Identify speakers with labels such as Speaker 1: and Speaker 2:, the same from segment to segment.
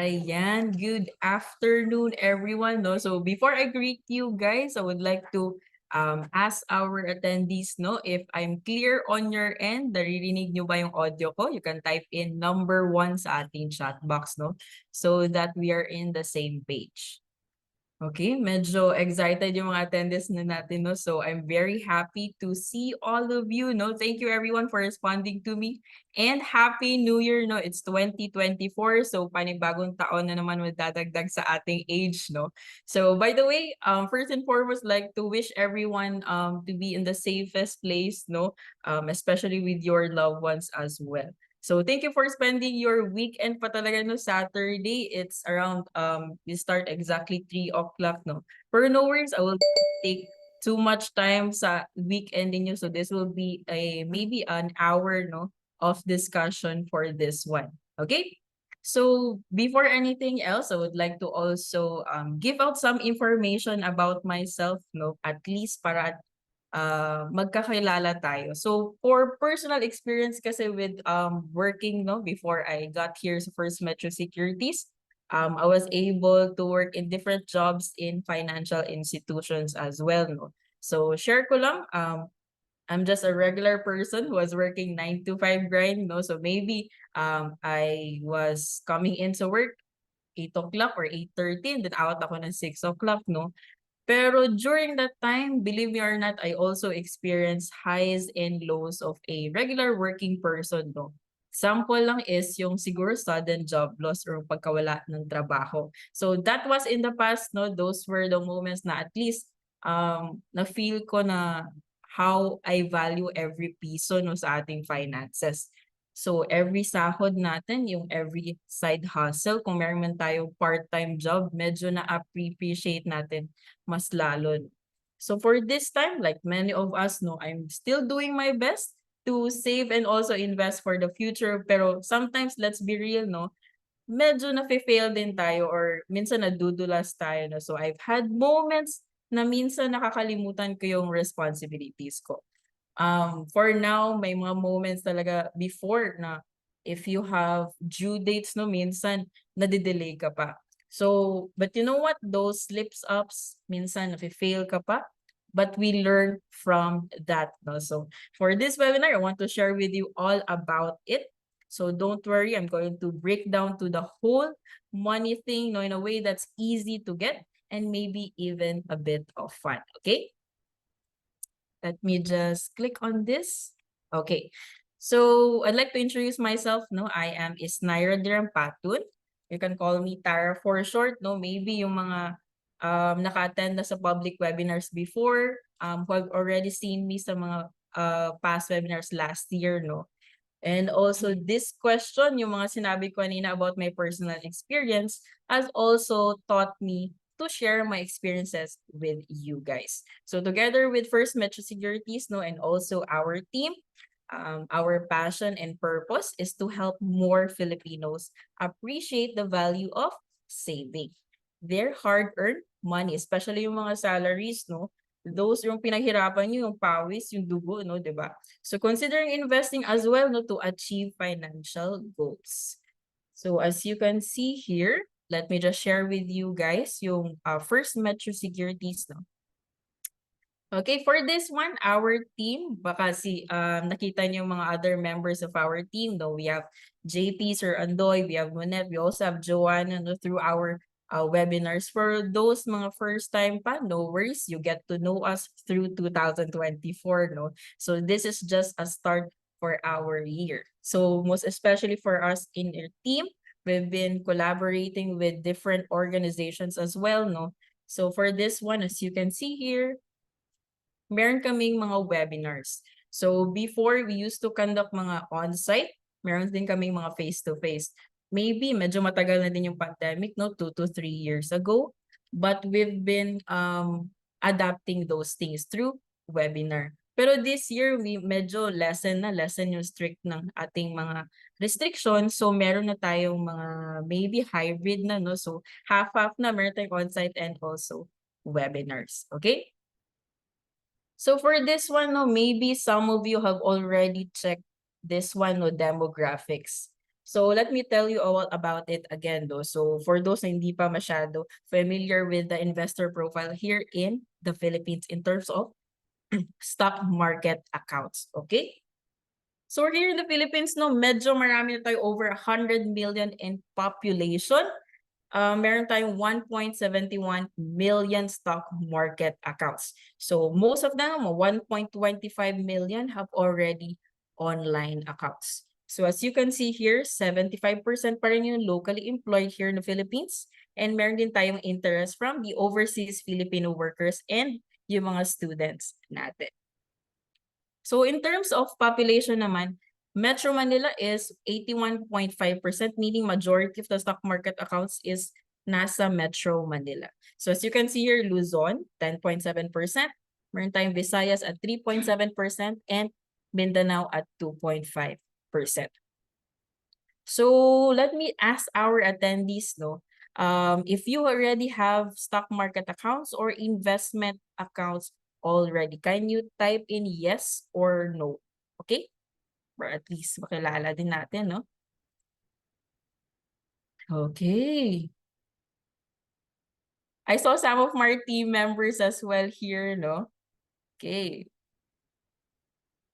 Speaker 1: Ayan, good afternoon everyone. No? So before I greet you guys, I would like to ask our attendees no if I'm clear on your end, naririnig nyo ba yung audio ko? You can type in number 1 sa ating chat box no so that we are in the same page. Okay, medyo excited yung mga attendees na natin, no? So I'm very happy to see all of you, no? Thank you everyone for responding to me. And Happy New Year, no? It's 2024, so panibagong taon na naman magdadagdag sa ating age, no? So by the way, first and foremost, like to wish everyone to be in the safest place, no? Especially with your loved ones as well. So thank you for spending your weekend pa talaga no Saturday. It's around we start exactly 3 o'clock no. Pero no worries, I will take too much time sa weekend niyo. So this will be a maybe an hour no of discussion for this one. Okay? So before anything else, I would like to also give out some information about myself no at least para magkakilala tayo. So for personal experience kasi with working no before I got here sa First Metro Securities, I was able to work in different jobs in financial institutions as well no. So share ko lang I'm just a regular person who was working 9 to 5 grind no. So maybe I was coming into work 8 o'clock or 8:30 and then out ako ng 6 o'clock no. Pero during that time, believe me or not, I also experienced highs and lows of a regular working person, no? Sample lang is yung siguro sudden job loss or pagkawala ng trabaho. So that was in the past, no? Those were the moments na at least na-feel ko na how I value every piso no sa ating finances. So every sahod natin, yung every side hustle, kung meron man tayong part-time job, medyo na-appreciate natin mas lalo. So for this time, like many of us know, I'm still doing my best to save and also invest for the future. Pero sometimes, let's be real, no? Medyo nafe-fail din tayo or minsan nadudulas tayo. No? So I've had moments na minsan nakakalimutan ko yung responsibilities ko. For now, may mga moments talaga before na if you have due dates, no, minsan nadidelay ka pa. So, but you know what? Those slips-ups, minsan nafe-fail ka pa, but we learn from that. No? So, for this webinar, I want to share with you all about it. So, don't worry, I'm going to break down to the whole money thing no, in a way that's easy to get and maybe even a bit of fun. Okay? Let me just click on this. Okay. So I'd like to introduce myself. No, I am Isnaira Dirampatun. You can call me Tara for short. No, maybe yung mga naka-attend na sa public webinars before, who have already seen me sa mga past webinars last year, no. And also this question, yung mga sinabi ko kanina about my personal experience, has also taught me to share my experiences with you guys. So together with First Metro Securities, no, and also our team, our passion and purpose is to help more Filipinos appreciate the value of saving their hard-earned money, especially yung mga salaries, no? Those yung pinaghirapan nyo, yung pawis, yung dugo, no, di ba? So considering investing as well, no, to achieve financial goals. So as you can see here, let me just share with you guys yung First Metro Securities, no. Okay, for this one, our team, baka nakita niyo yung mga other members of our team, no? We have JP, Sir Andoy, we have Monet, we also have Joanna, no, through our webinars. For those mga first time pa, no worries, you get to know us through 2024, no? So this is just a start for our year. So most especially for us in our team, we've been collaborating with different organizations as well, no? So for this one, as you can see here, meron kaming mga webinars. So before, we used to conduct mga on-site. Meron din kaming mga face-to-face. Maybe medyo matagal na din yung pandemic, no? 2 to 3 years ago. But we've been adapting those things through webinar. Pero this year, we medyo lessen yung strict ng ating mga restrictions. So meron na tayong mga maybe hybrid na, no? So half-half na, meron tayong on-site and also webinars. Okay? So for this one, no, maybe some of you have already checked this one, no, demographics. So let me tell you all about it again though. So for those na hindi pa masyado familiar with the investor profile here in the Philippines in terms of stock market accounts, okay? So here in the Philippines, no, medyo marami na tayo, over 100 million in population. Meron tayong 1.71 million stock market accounts. So most of them, 1.25 million have already online accounts. So as you can see here, 75% pa rin yung locally employed here in the Philippines. And meron din tayong interest from the overseas Filipino workers and yung mga students natin. So in terms of population naman, Metro Manila is 81.5%, meaning majority of the stock market accounts is nasa Metro Manila. So as you can see here, Luzon, 10.7%. Meron tayong Visayas at 3.7% and Mindanao at 2.5%. So let me ask our attendees, no, if you already have stock market accounts or investment accounts already, can you type in yes or no? Okay? Or at least makilala din natin, no? Okay. I saw some of my team members as well here, no? Okay.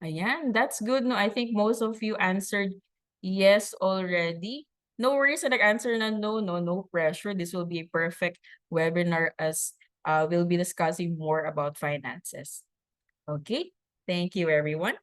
Speaker 1: Ayan, that's good, no? I think most of you answered yes already. No worries sa nag-answer na no, no pressure. This will be a perfect webinar as we'll be discussing more about finances. Okay, thank you everyone.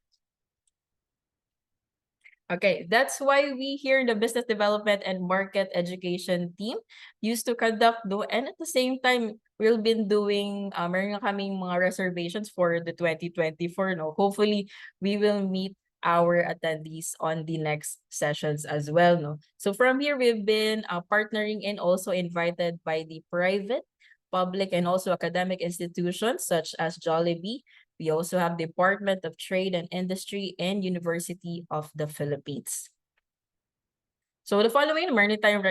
Speaker 1: Okay, that's why we here in the Business Development and Market Education team used to conduct and at the same time, we'll been doing, meron nga kaming mga reservations for the 2024, no? Hopefully, we will meet our attendees on the next sessions as well, no? So from here, we've been partnering and also invited by the private, public, and also academic institutions such as Jollibee. We also have Department of Trade and Industry and University of the Philippines. So the following, meron tayong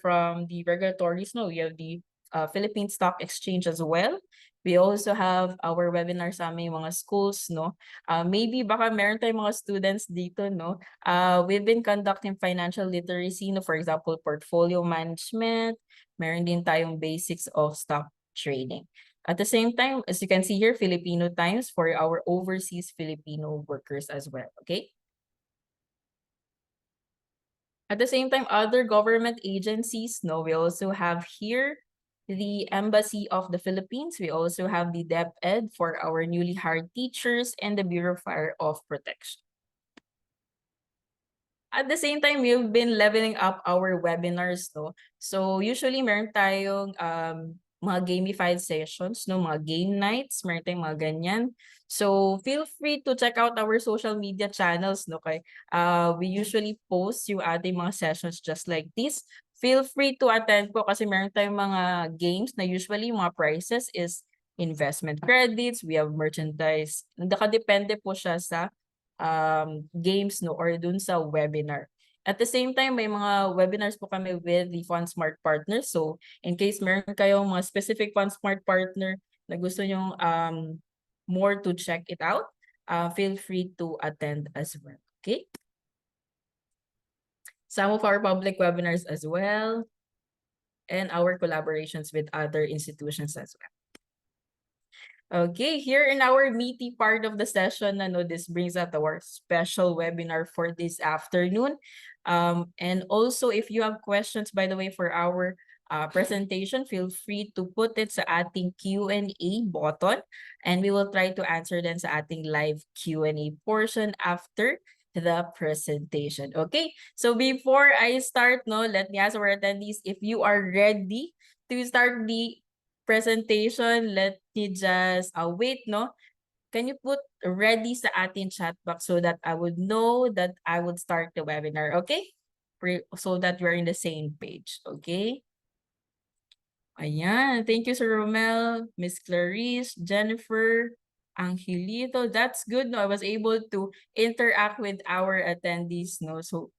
Speaker 1: from the regulatories, no, we have the Philippine Stock Exchange as well. We also have our webinar sa aming mga schools, no. Maybe baka meron tayong mga students dito, no. We've been conducting financial literacy, no, for example, portfolio management. Meron din tayong basics of stock trading. At the same time, as you can see here, Filipino times for our overseas Filipino workers as well, okay? At the same time, other government agencies, no, we also have here the Embassy of the Philippines. We also have the DepEd for our newly hired teachers and the Bureau of Fire of Protection. At the same time, we've been leveling up our webinars, no? So usually meron tayong mga gamified sessions, no, mga game nights, meron tayong mga ganyan. So feel free to check out our social media channels, no, kay we usually post yung ating mga sessions just like this. Feel free to attend po kasi meron tayong mga games na usually mga prizes is investment credits, we have merchandise. Nakadepende po siya sa games, no, or dun sa webinar. At the same time, may mga webinars po kami with the FundsMart partners. So, in case meron kayong mga specific FundsMart partner na gusto nyong more to check it out, feel free to attend as well. Okay? Some of our public webinars as well, and our collaborations with other institutions as well. Okay, here in our meaty part of the session, this brings us our special webinar for this afternoon. And also, if you have questions, by the way, for our presentation, feel free to put it sa ating Q&A button, and we will try to answer them sa ating live Q&A portion after the presentation. Okay, so before I start, let me ask our attendees if you are ready to start the presentation. Let me just wait, no? Can you put ready sa ating chat box so that I would know that I would start the webinar, okay? So that we're in the same page, okay? Ayan, thank you, Sir Romel, Miss Clarice, Jennifer, Angelito. That's good, no? I was able to interact with our attendees, no? So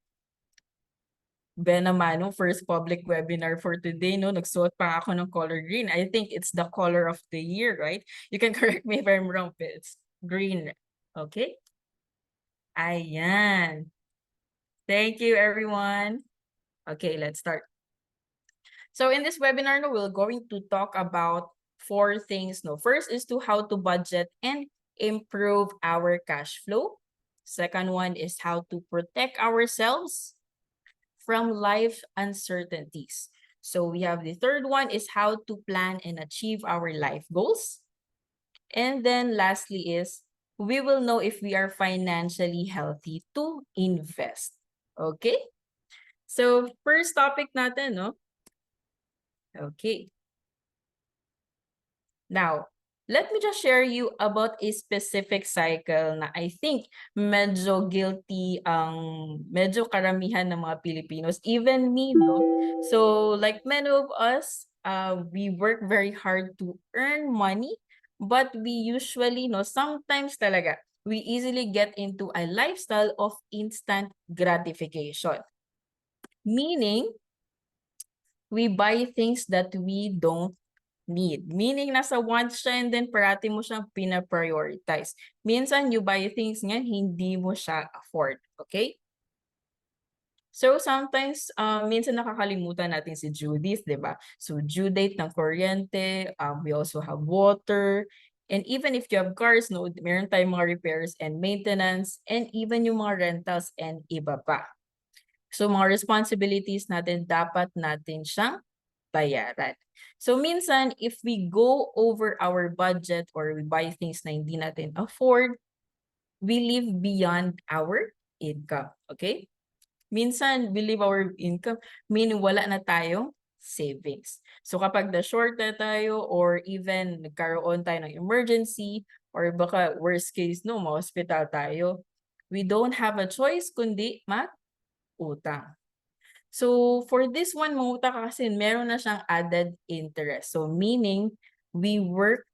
Speaker 1: Ben naman, no, first public webinar for today, no, nagsuot pa ako ng color green. I think it's the color of the year, right? You can correct me if I'm wrong, but it's green. Okay? Ayan. Thank you, everyone. Okay, let's start. So in this webinar, no, we're going to talk about four things. No, first is to how to budget and improve our cash flow. Second one is how to protect ourselves from life uncertainties. So we have the third one is how to plan and achieve our life goals. And then lastly is we will know if we are financially healthy to invest. Okay? So first topic natin, no? Okay. Now, let me just share you about a specific cycle na I think medyo guilty medyo karamihan ng mga Pilipinos, even me, no? So, like many of us, we work very hard to earn money, but we usually, no, sometimes talaga, we easily get into a lifestyle of instant gratification. Meaning, we buy things that we don't need. Meaning, nasa want siya and then parati mo siyang pina-prioritize. Minsan, you buy things nga, hindi mo siya afford. Okay? So, sometimes, minsan nakakalimutan natin si Judith, di ba? So, due date ng kuryente, we also have water, and even if you have cars, no, meron tayong mga repairs and maintenance, and even yung mga rentals and iba pa. So, mga responsibilities natin, dapat natin siyang bayaran. So minsan, if we go over our budget or we buy things na hindi natin afford, we live beyond our income. Okay? Minsan, we live our income, meaning wala na tayong savings. So kapag na-short na tayo or even nagkaroon tayo ng emergency or baka worst case, no, ma-hospital tayo, we don't have a choice kundi mag-utang. So for this one, mangutang ka kasi meron na siyang added interest. So meaning, we work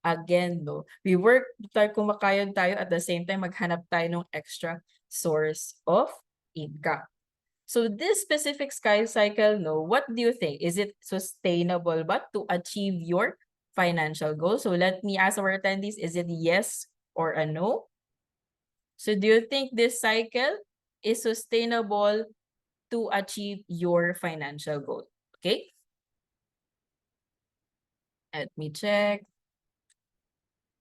Speaker 1: again, no? We work tayo, kumakayod tayo, at the same time, maghanap tayo ng extra source of income. So this specific sky cycle, no, what do you think? Is it sustainable ba to achieve your financial goals? So let me ask our attendees, is it yes or a no? So do you think this cycle is sustainable to achieve your financial goal? Okay? Let me check.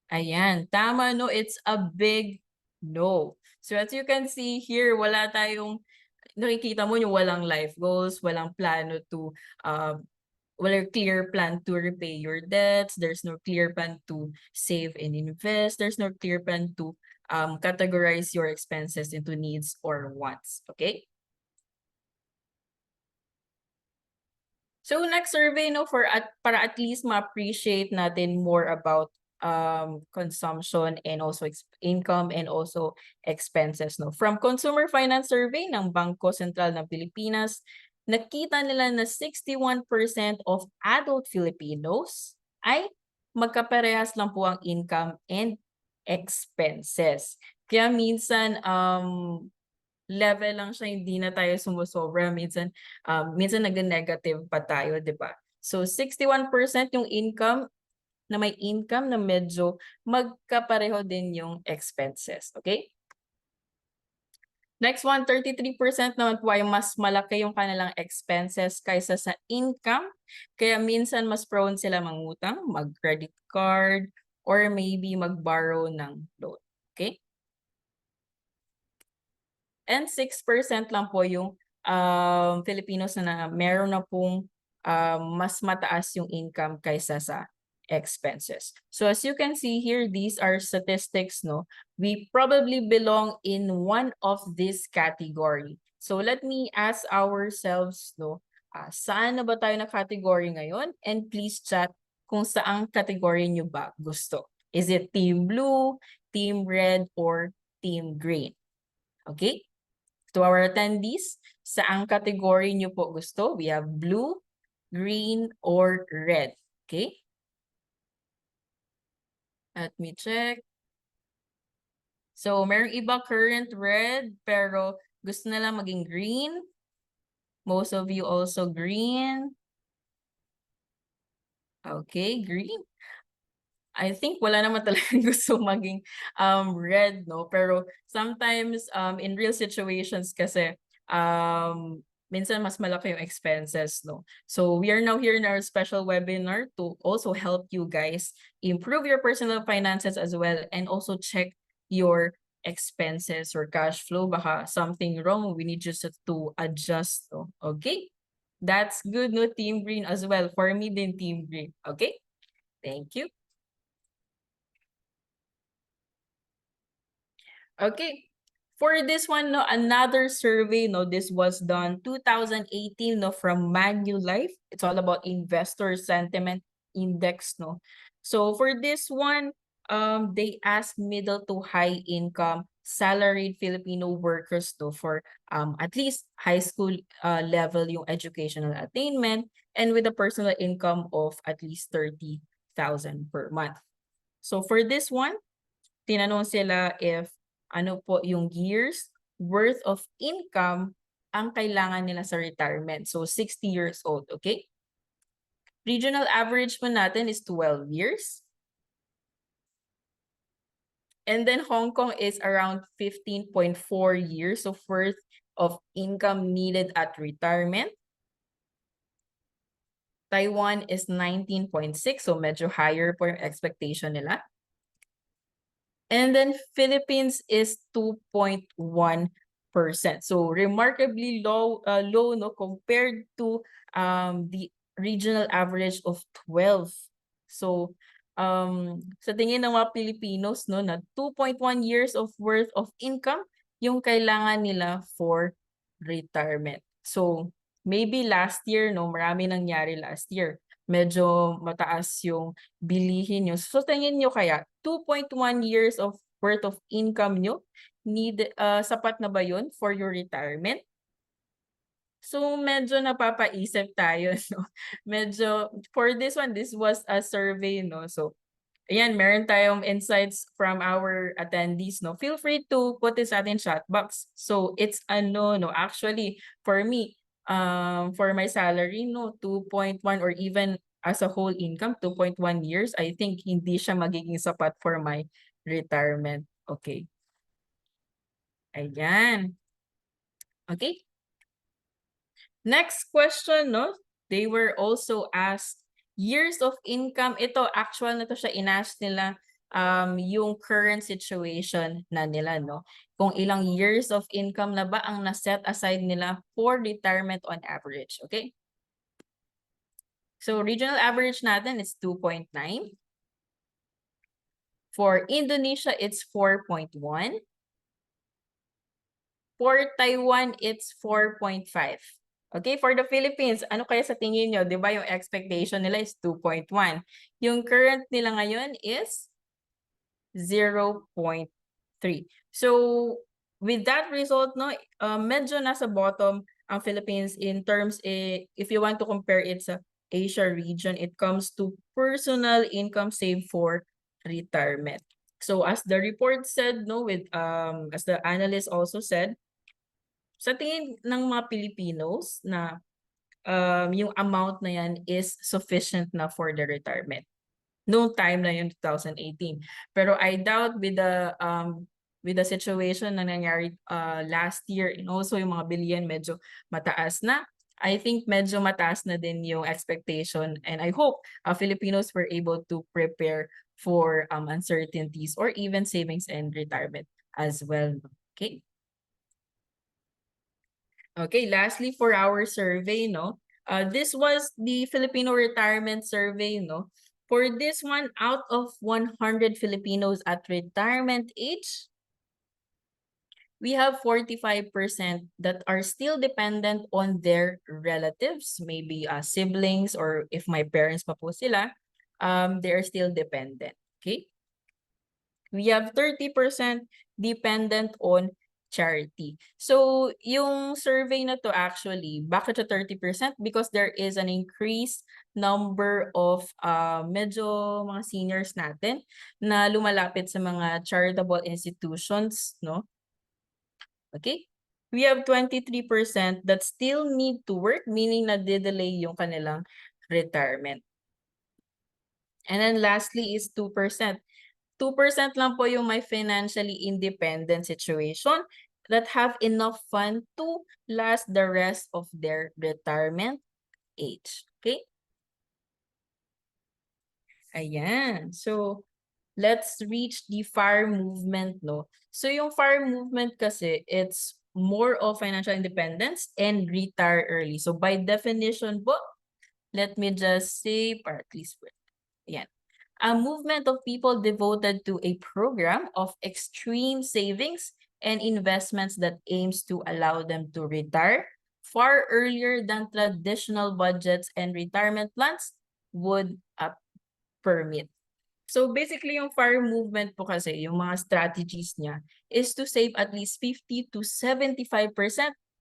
Speaker 1: Ayan, tama, no? It's a big no. So as you can see here, wala tayong, nakikita mo yung walang life goals, walang plano to, walang clear plan to repay your debts. There's no clear plan to save and invest. There's no clear plan to categorize your expenses into needs or wants. Okay? So next survey, no, para at least ma-appreciate natin more about consumption and also income and also expenses, no. From Consumer Finance Survey ng Bangko Sentral ng Pilipinas, nakita nila na 61% of adult Filipinos ay magkaparehas lang po ang income and expenses. Kaya minsan level lang siya, hindi na tayo sumusobra. Minsan nag-negative pa tayo, di ba? So 61% yung income, na may income na medyo magkapareho din yung expenses. Okay? Next one, 33% naman po ay mas malaki yung kanilang expenses kaysa sa income. Kaya minsan mas prone sila mangutang, mag-credit card, or maybe mag-borrow ng loan. Okay? And 6% lang po yung Filipinos na meron na pong mas mataas yung income kaysa sa expenses. So as you can see here, these are statistics, no? We probably belong in one of this category. So let me ask ourselves, no? Saan na ba tayo na category ngayon? And please chat kung saang category nyo ba gusto. Is it Team Blue, Team Red, or Team Green? Okay? To our attendees, saang category nyo po gusto? We have blue, green, or red. Okay? Let me check. So, merong iba current red, pero gusto na lang maging green. Most of you also green. Okay, green. I think wala naman talagang gusto maging red, no? Pero sometimes in real situations kasi minsan mas malaki yung expenses, no? So we are now here in our special webinar to also help you guys improve your personal finances as well and also check your expenses or cash flow. Baka something wrong, we need just to adjust, no? Okay? That's good, no, Team Green as well. For me din, Team Green. Okay? Thank you. Okay. For this one, no, another survey, no, this was done 2018, no, from Manulife. It's all about investor sentiment index, no. So for this one, they asked middle to high income salaried Filipino workers to for at least high school level yung educational attainment and with a personal income of at least 30,000 per month. So for this one, tinanong sila if ano po yung years worth of income ang kailangan nila sa retirement. So 60 years old, okay? Regional average po natin is 12 years. And then Hong Kong is around 15.4 years of worth of income needed at retirement. Taiwan is 19.6, so medyo higher po yung expectation nila. And then Philippines is 2.1%. So remarkably low, no, compared to the regional average of 12. So sa tingin ng mga Pilipinos, no, na 2.1 years of worth of income yung kailangan nila for retirement. So maybe last year, no, marami nangyari last year. Medyo mataas yung bilihin nyo. So tingin nyo kaya 2.1 years of worth of income nyo, sapat na ba yun for your retirement? So medyo napapaisip tayo, no? Medyo, for this one, this was a survey, no? So ayan, meron tayong insights from our attendees, no? Feel free to put this at in chat box. So it's no, actually, for me, for my salary, no, 2.1 or even as a whole income, 2.1 years, I think hindi siya magiging sapat for my retirement. Okay. Ayan. Okay. Next question, no? They were also asked years of income. Ito, actual na to siya, inask nila yung current situation na nila, no? Kung ilang years of income na ba ang na-set aside nila for retirement on average, okay? So, regional average natin is 2.9. For Indonesia, it's 4.1. For Taiwan, it's 4.5. Okay, for the Philippines, ano kaya sa tingin nyo? Di ba yung expectation nila is 2.1. Yung current nila ngayon is 0.3. So, with that result, no, medyo nasa bottom ang Philippines in terms, if you want to compare it sa Asia region, it comes to personal income saved for retirement. So, as the report said, no, with as the analyst also said, sa tingin ng mga Pilipinos na yung amount na yan is sufficient na for the retirement. No time na yun 2018. Pero I doubt with the situation na nangyari last year and also yung mga billion medyo mataas na. I think medyo mataas na din yung expectation and I hope Filipinos were able to prepare for uncertainties or even savings and retirement as well. Okay. Okay, lastly for our survey, no? This was the Filipino retirement survey, no? For this one, out of 100 Filipinos at retirement age, we have 45% that are still dependent on their relatives, maybe siblings or if my parents pa po sila, they are still dependent, okay? We have 30% dependent on charity. So, yung survey na to actually, bakit siya 30%? Because there is an increased number of medyo mga seniors natin na lumalapit sa mga charitable institutions, no? Okay? We have 23% that still need to work, meaning na delay yung kanilang retirement. And then lastly is 2%. 2% lang po yung may financially independent situation that have enough fund to last the rest of their retirement age. Okay? Ayan. So, let's reach the FIRE movement, no? So, yung FIRE movement kasi, it's more of financial independence and retire early. So, by definition po, let me just say, or at least, ayan. A movement of people devoted to a program of extreme savings and investments that aims to allow them to retire far earlier than traditional budgets and retirement plans would permit. So basically yung FIRE movement po kasi, yung mga strategies niya is to save at least 50 to 75%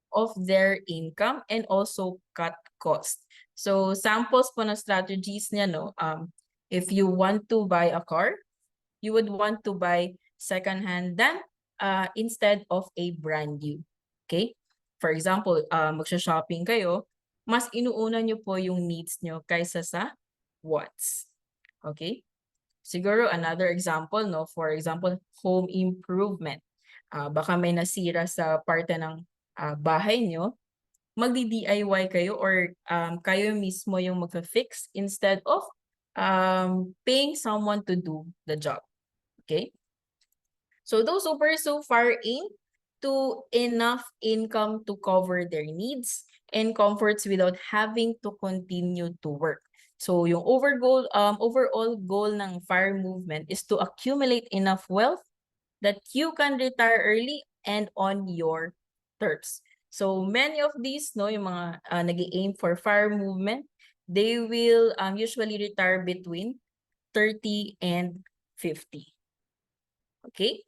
Speaker 1: of their income and also cut cost. So samples po ng strategies niya, no, if you want to buy a car, you would want to buy second-hand than instead of a brand new. Okay? For example, magsha-shopping kayo, mas inuuna nyo po yung needs nyo kaysa sa wants. Okay? Siguro another example, no? For example, home improvement. Baka may nasira sa parte ng bahay nyo, magdi-DIY kayo or kayo mismo yung magfa-fix instead of paying someone to do the job. Okay? So those who pursue FIRE aim to enough income to cover their needs and comforts without having to continue to work. So yung overall goal ng FIRE movement is to accumulate enough wealth that you can retire early and on your terms. So many of these, no, yung mga nag-aim for FIRE movement, they will usually retire between 30 and 50. Okay?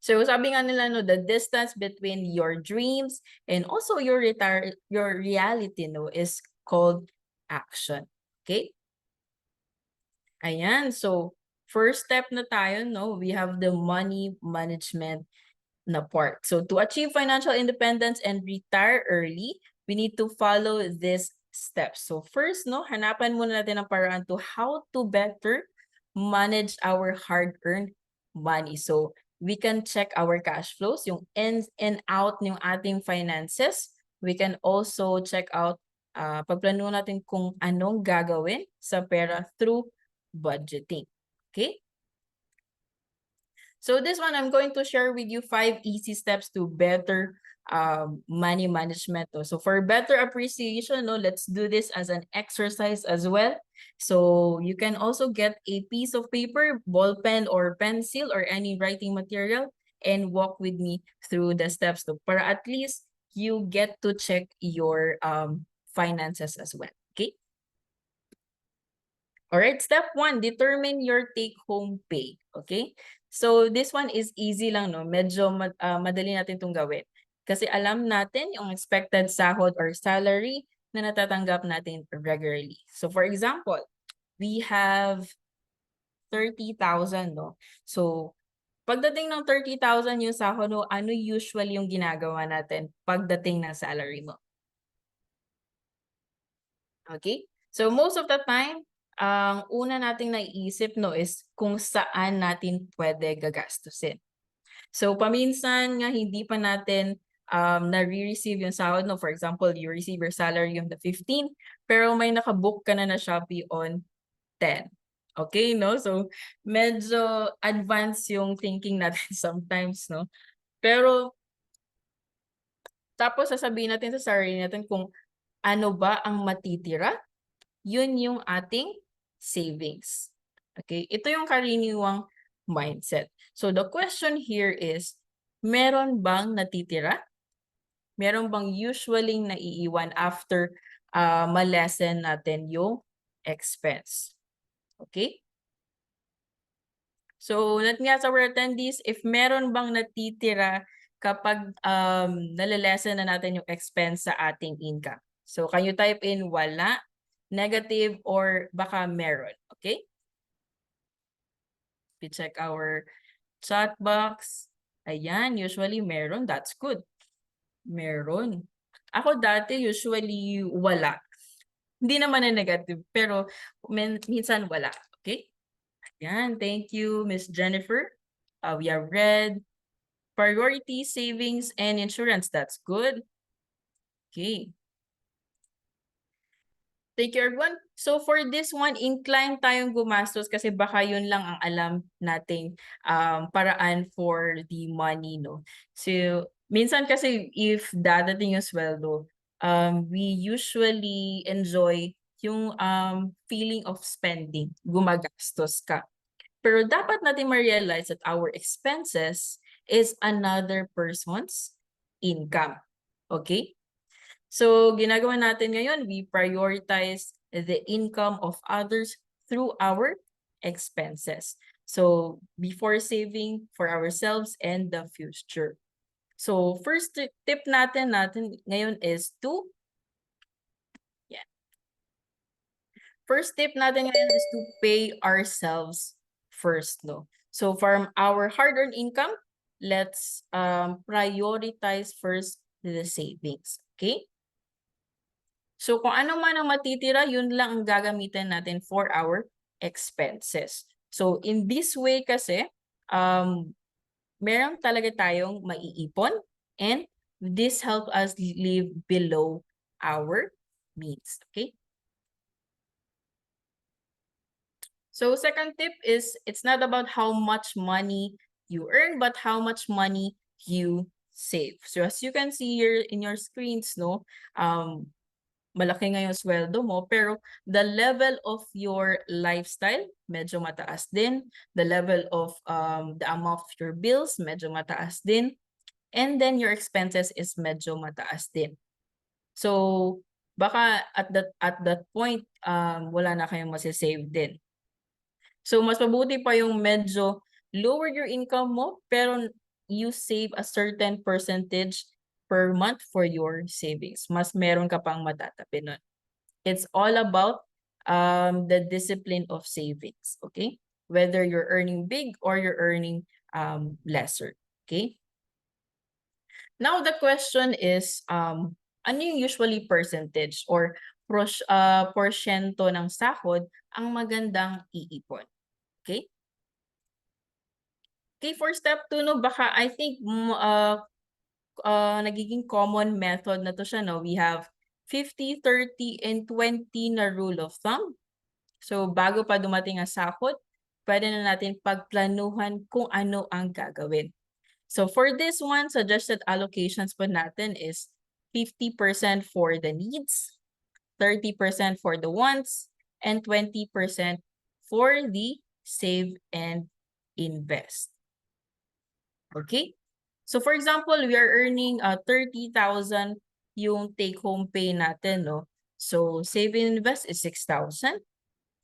Speaker 1: So sabi nga nila, no, the distance between your dreams and also your reality, no, is called action. Okay? Ayan. So first step na tayo, no, we have the money management na part. So to achieve financial independence and retire early, we need to follow these steps. So first, no, hanapan muna natin ang paraan to how to better manage our hard-earned money. So we can check our cash flows, yung ins and out ng ating finances. We can also check out, pagplano natin kung anong gagawin sa pera through budgeting. Okay? So this one, I'm going to share with you 5 easy steps to better money management. So for better appreciation, no, let's do this as an exercise as well. So you can also get a piece of paper, ball pen or pencil or any writing material and walk with me through the steps to para at least you get to check your finances as well. Okay? All right, step 1, determine your take-home pay. Okay? So this one is easy lang, no? Medyo madali natin itong gawin. Kasi alam natin yung expected sahod or salary na natatanggap natin regularly. So for example, we have 30,000, no? So pagdating ng 30,000 yung sahod mo, ano usually yung ginagawa natin pagdating ng salary mo? Okay? So most of the time, ang una nating naiisip, no, is kung saan natin pwede gagastusin. So paminsan nga hindi pa natin nare-receive yung sahod, no. For example, you receive your salary on the 15, pero may nakabook ka na Shopee on 10. Okay, no? So medyo advanced yung thinking natin sometimes, no? Pero tapos sasabihin natin sa sarili natin kung ano ba ang matitira, yun yung ating savings. Okay? Ito yung karaniwang mindset. So the question here is, meron bang natitira? Meron bang usually naiiwan after malesen natin yung expense? Okay? So let me ask our attendees, if meron bang natitira kapag nalalesen na natin yung expense sa ating income. So can you type in wala, negative, or baka meron? Okay? We check our chat box. Ayan, usually meron. That's good. Meron. Ako dati usually wala. Hindi naman na negative, pero minsan wala. Okay? Yan, thank you, Miss Jennifer. We have read priority, savings, and insurance. That's good. Okay. Thank you, everyone. So for this one, inclined tayong gumastos kasi baka yun lang ang alam nating paraan for the money, no? So, minsan kasi if dadating yung sweldo, we usually enjoy yung feeling of spending, gumagastos ka. Pero dapat natin ma-realize that our expenses is another person's income. Okay? So, ginagawa natin ngayon, we prioritize the income of others through our expenses. So, before saving for ourselves and the future. So, first tip natin ngayon is to, yeah. First tip natin ngayon is to pay ourselves first, no? So, from our hard-earned income, let's prioritize first the savings, okay? So kung ano man ang matitira, yun lang ang gagamitin natin for our expenses. So in this way kasi, meron talaga tayong maiipon and this help us live below our means. Okay? So second tip is it's not about how much money you earn, but how much money you save. So as you can see here in your screens, no, malaki nga yung sweldo mo, pero the level of your lifestyle, medyo mataas din. The level of the amount of your bills, medyo mataas din. And then your expenses is medyo mataas din. So, baka at that point, wala na kayong masisave din. So, mas mabuti pa yung medyo lower your income mo, pero you save a certain percentage per month for your savings. Mas meron ka pang matatabi nun. It's all about the discipline of savings, okay? Whether you're earning big or you're earning lesser, okay? Now the question is, ano yung usually percentage or porsyento ng sahod ang magandang iipon? Okay? Okay, for step 2, no, baka I think nagiging common method na to siya, no? We have 50, 30, and 20 na rule of thumb. So, bago pa dumating ang sahod, pwede na natin pagplanuhan kung ano ang gagawin. So, for this one, suggested allocations po natin is 50% for the needs, 30% for the wants, and 20% for the save and invest. Okay? So, for example, we are earning 30,000 yung take-home pay natin, no? So, save and invest is 6,000.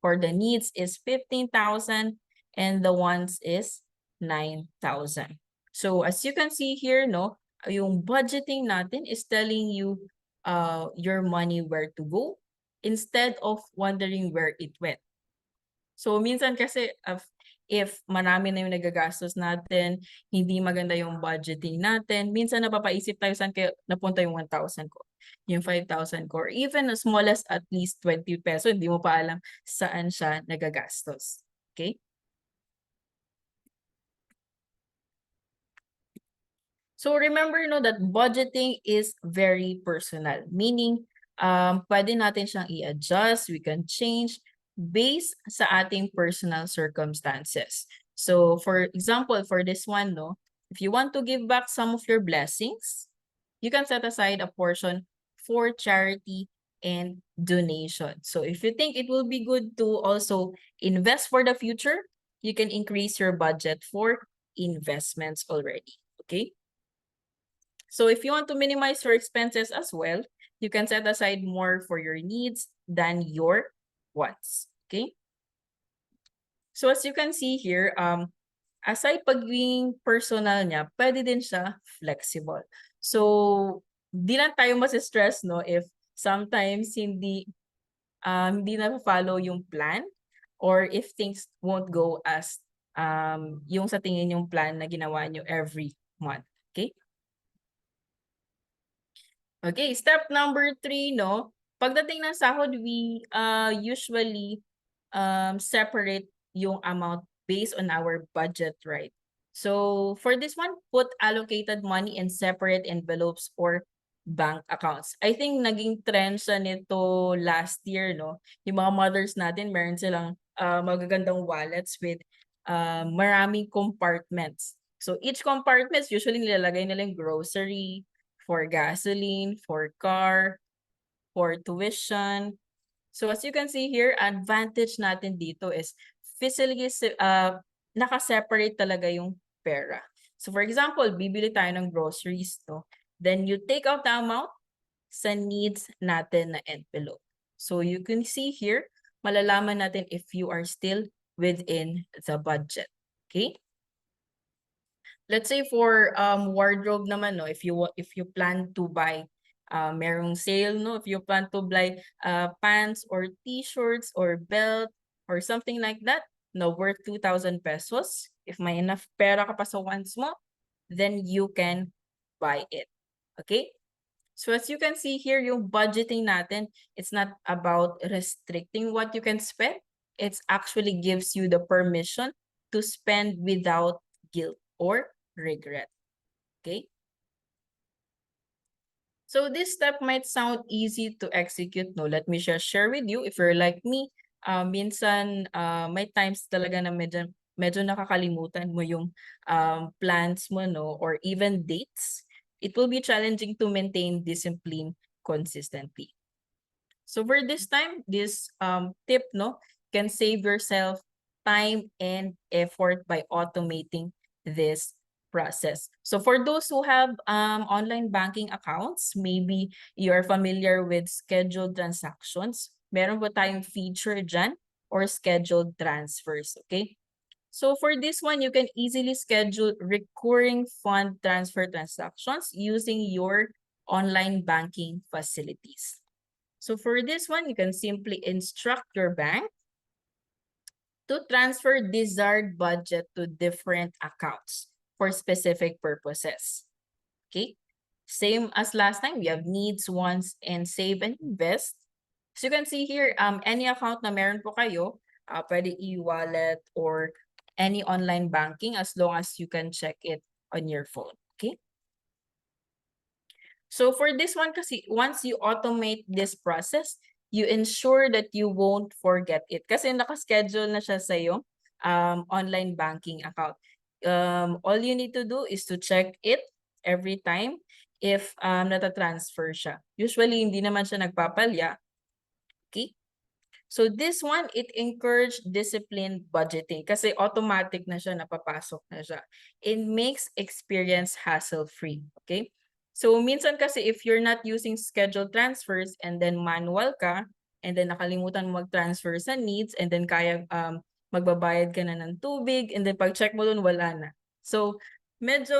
Speaker 1: For the needs is 15,000 and the wants is 9,000. So as you can see here, no, yung budgeting natin is telling you your money where to go instead of wondering where it went. So minsan kasi if marami na yung nagagastos natin, hindi maganda yung budgeting natin, minsan napapaisip tayo saan kaya napunta yung 1,000 ko, yung 5,000 ko, or even as small as at least 20 peso, hindi mo pa alam saan siya nagagastos. Okay? So remember, no, that budgeting is very personal, meaning pwede natin siyang i-adjust, we can change based sa ating personal circumstances. So for example, for this one, no, if you want to give back some of your blessings, you can set aside a portion for charity and donation. So if you think it will be good to also invest for the future, you can increase your budget for investments already. Okay? So if you want to minimize your expenses as well, you can set aside more for your needs than your wants. Okay? So as you can see here, aside pagiging personal niya, pwede din siya flexible. So, di lang tayo masistress, no, if sometimes hindi na-follow yung plan or if things won't go as yung sa tingin yung plan na ginawa nyo every month. Okay? Okay, step number 3, no, pagdating ng sahod, we usually separate yung amount based on our budget, right? So for this one, put allocated money in separate envelopes or bank accounts. I think naging trend siya nito last year, no? Yung mga mothers natin, meron silang magagandang wallets with maraming compartments. So each compartments, usually nilalagay nila yung grocery, for gasoline, for car, for tuition. So as you can see here, advantage natin dito is physically naka-separate talaga yung pera. So for example, bibili tayo ng groceries, no? Then you take out the amount sa needs natin na envelope. So you can see here, malalaman natin if you are still within the budget. Okay? Let's say for wardrobe naman, no, if you plan to buy merong sale, no, if you plan to buy pants or t-shirts or belt or something like that, no, worth 2,000 pesos, if may enough pera ka pa sa wants mo, then you can buy it. Okay? So as you can see here, yung budgeting natin, it's not about restricting what you can spend. It actually gives you the permission to spend without guilt or regret. Okay? So this step might sound easy to execute, no? Let me just share with you. If you're like me, minsan may times talaga na medyo nakakalimutan mo yung plans mo, no? Or even dates. It will be challenging to maintain discipline consistently. So for this time, this tip, no, can save yourself time and effort by automating this process. So for those who have online banking accounts, maybe you're familiar with scheduled transactions. Meron po tayong feature dyan or scheduled transfers, okay? So for this one, you can easily schedule recurring fund transfer transactions using your online banking facilities. So for this one, you can simply instruct your bank to transfer desired budget to different accounts for specific purposes. Okay? Same as last time, we have needs, wants, and save and invest. So you can see here, any account na meron po kayo, pwede e-wallet or any online banking as long as you can check it on your phone. Okay? So for this one kasi, once you automate this process, you ensure that you won't forget it. Kasi naka-schedule na siya sa iyong online banking account. All you need to do is to check it every time if nata-transfer siya. Usually, hindi naman siya nagpapalya. Okay? So this one, it encouraged disciplined budgeting kasi automatic na siya, napapasok na siya. It makes experience hassle-free, okay? So minsan kasi if you're not using scheduled transfers and then manual ka, and then nakalimutan mo mag-transfer sa needs, and then kaya magbabayad ka na ng tubig, and then pag-check mo dun, wala na. So medyo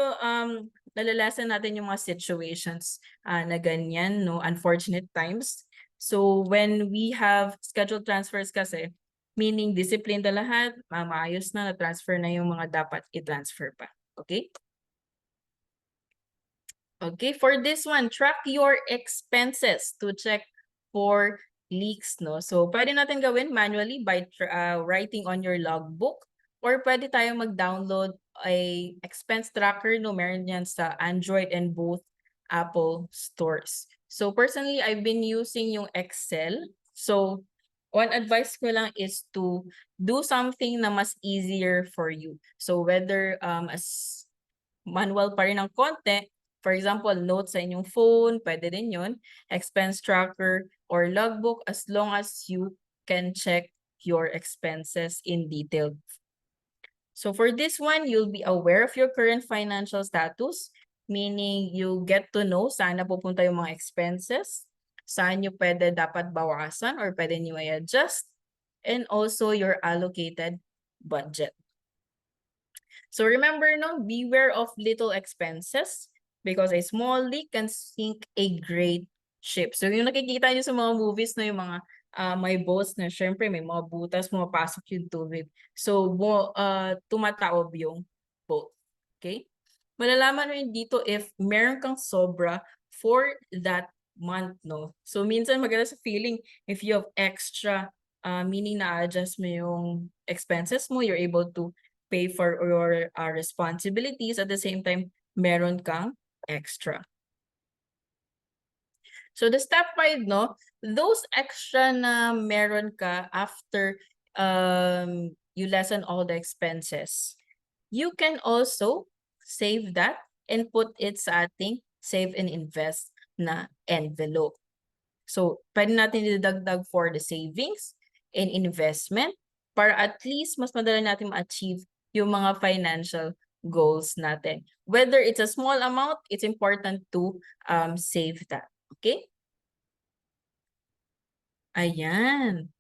Speaker 1: nalalasan natin yung mga situations na ganyan, no? Unfortunate times. So when we have scheduled transfers kasi, meaning discipline na lahat, maayos na, na-transfer na yung mga dapat i-transfer pa. Okay? Okay, for this one, track your expenses to check for leaks, no? So pwede natin gawin manually by writing on your logbook, or pwede tayo mag-download a expense tracker, no? Meron yan sa Android and both Apple stores. So personally, I've been using yung Excel. So one advice ko lang is to do something na mas easier for you. So whether as manual pa rin ng konti, for example, notes sa inyong phone, pwede din yun, expense tracker or logbook, as long as you can check your expenses in detail. So for this one, you'll be aware of your current financial status, meaning you get to know saan na pupunta yung mga expenses, saan nyo pwede dapat bawasan or pwede nyo i-adjust, and also your allocated budget. So remember, no, beware of little expenses because a small leak can sink a great ship. So yung nakikita nyo sa mga movies, no, yung mga may boats na syempre may mga butas, pumapasok yung tubig. So tumataob yung boat. Okay? Malalaman mo yun dito if meron kang sobra for that month, no? So minsan maganda sa feeling if you have extra, meaning na-adjust mo yung expenses mo, you're able to pay for your responsibilities at the same time meron kang extra. So the step 5, no, those extra na meron ka after you lessen all the expenses, you can also save that and put it sa ating save and invest na envelope. So pwede natin idagdag for the savings and investment para at least mas madali natin ma-achieve yung mga financial goals natin. Whether it's a small amount, it's important to save that. Okay? Ayan.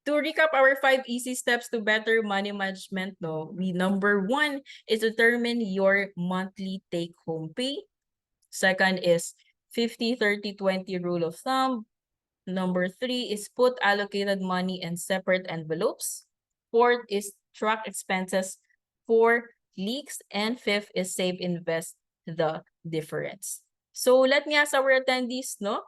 Speaker 1: To recap our 5 easy steps to better money management, no, number 1 is determine your monthly take-home pay. Second is 50-30-20 rule of thumb. Number 3 is put allocated money in separate envelopes. Fourth is track expenses for leaks. And fifth is save, invest the difference. So let me ask our attendees, no?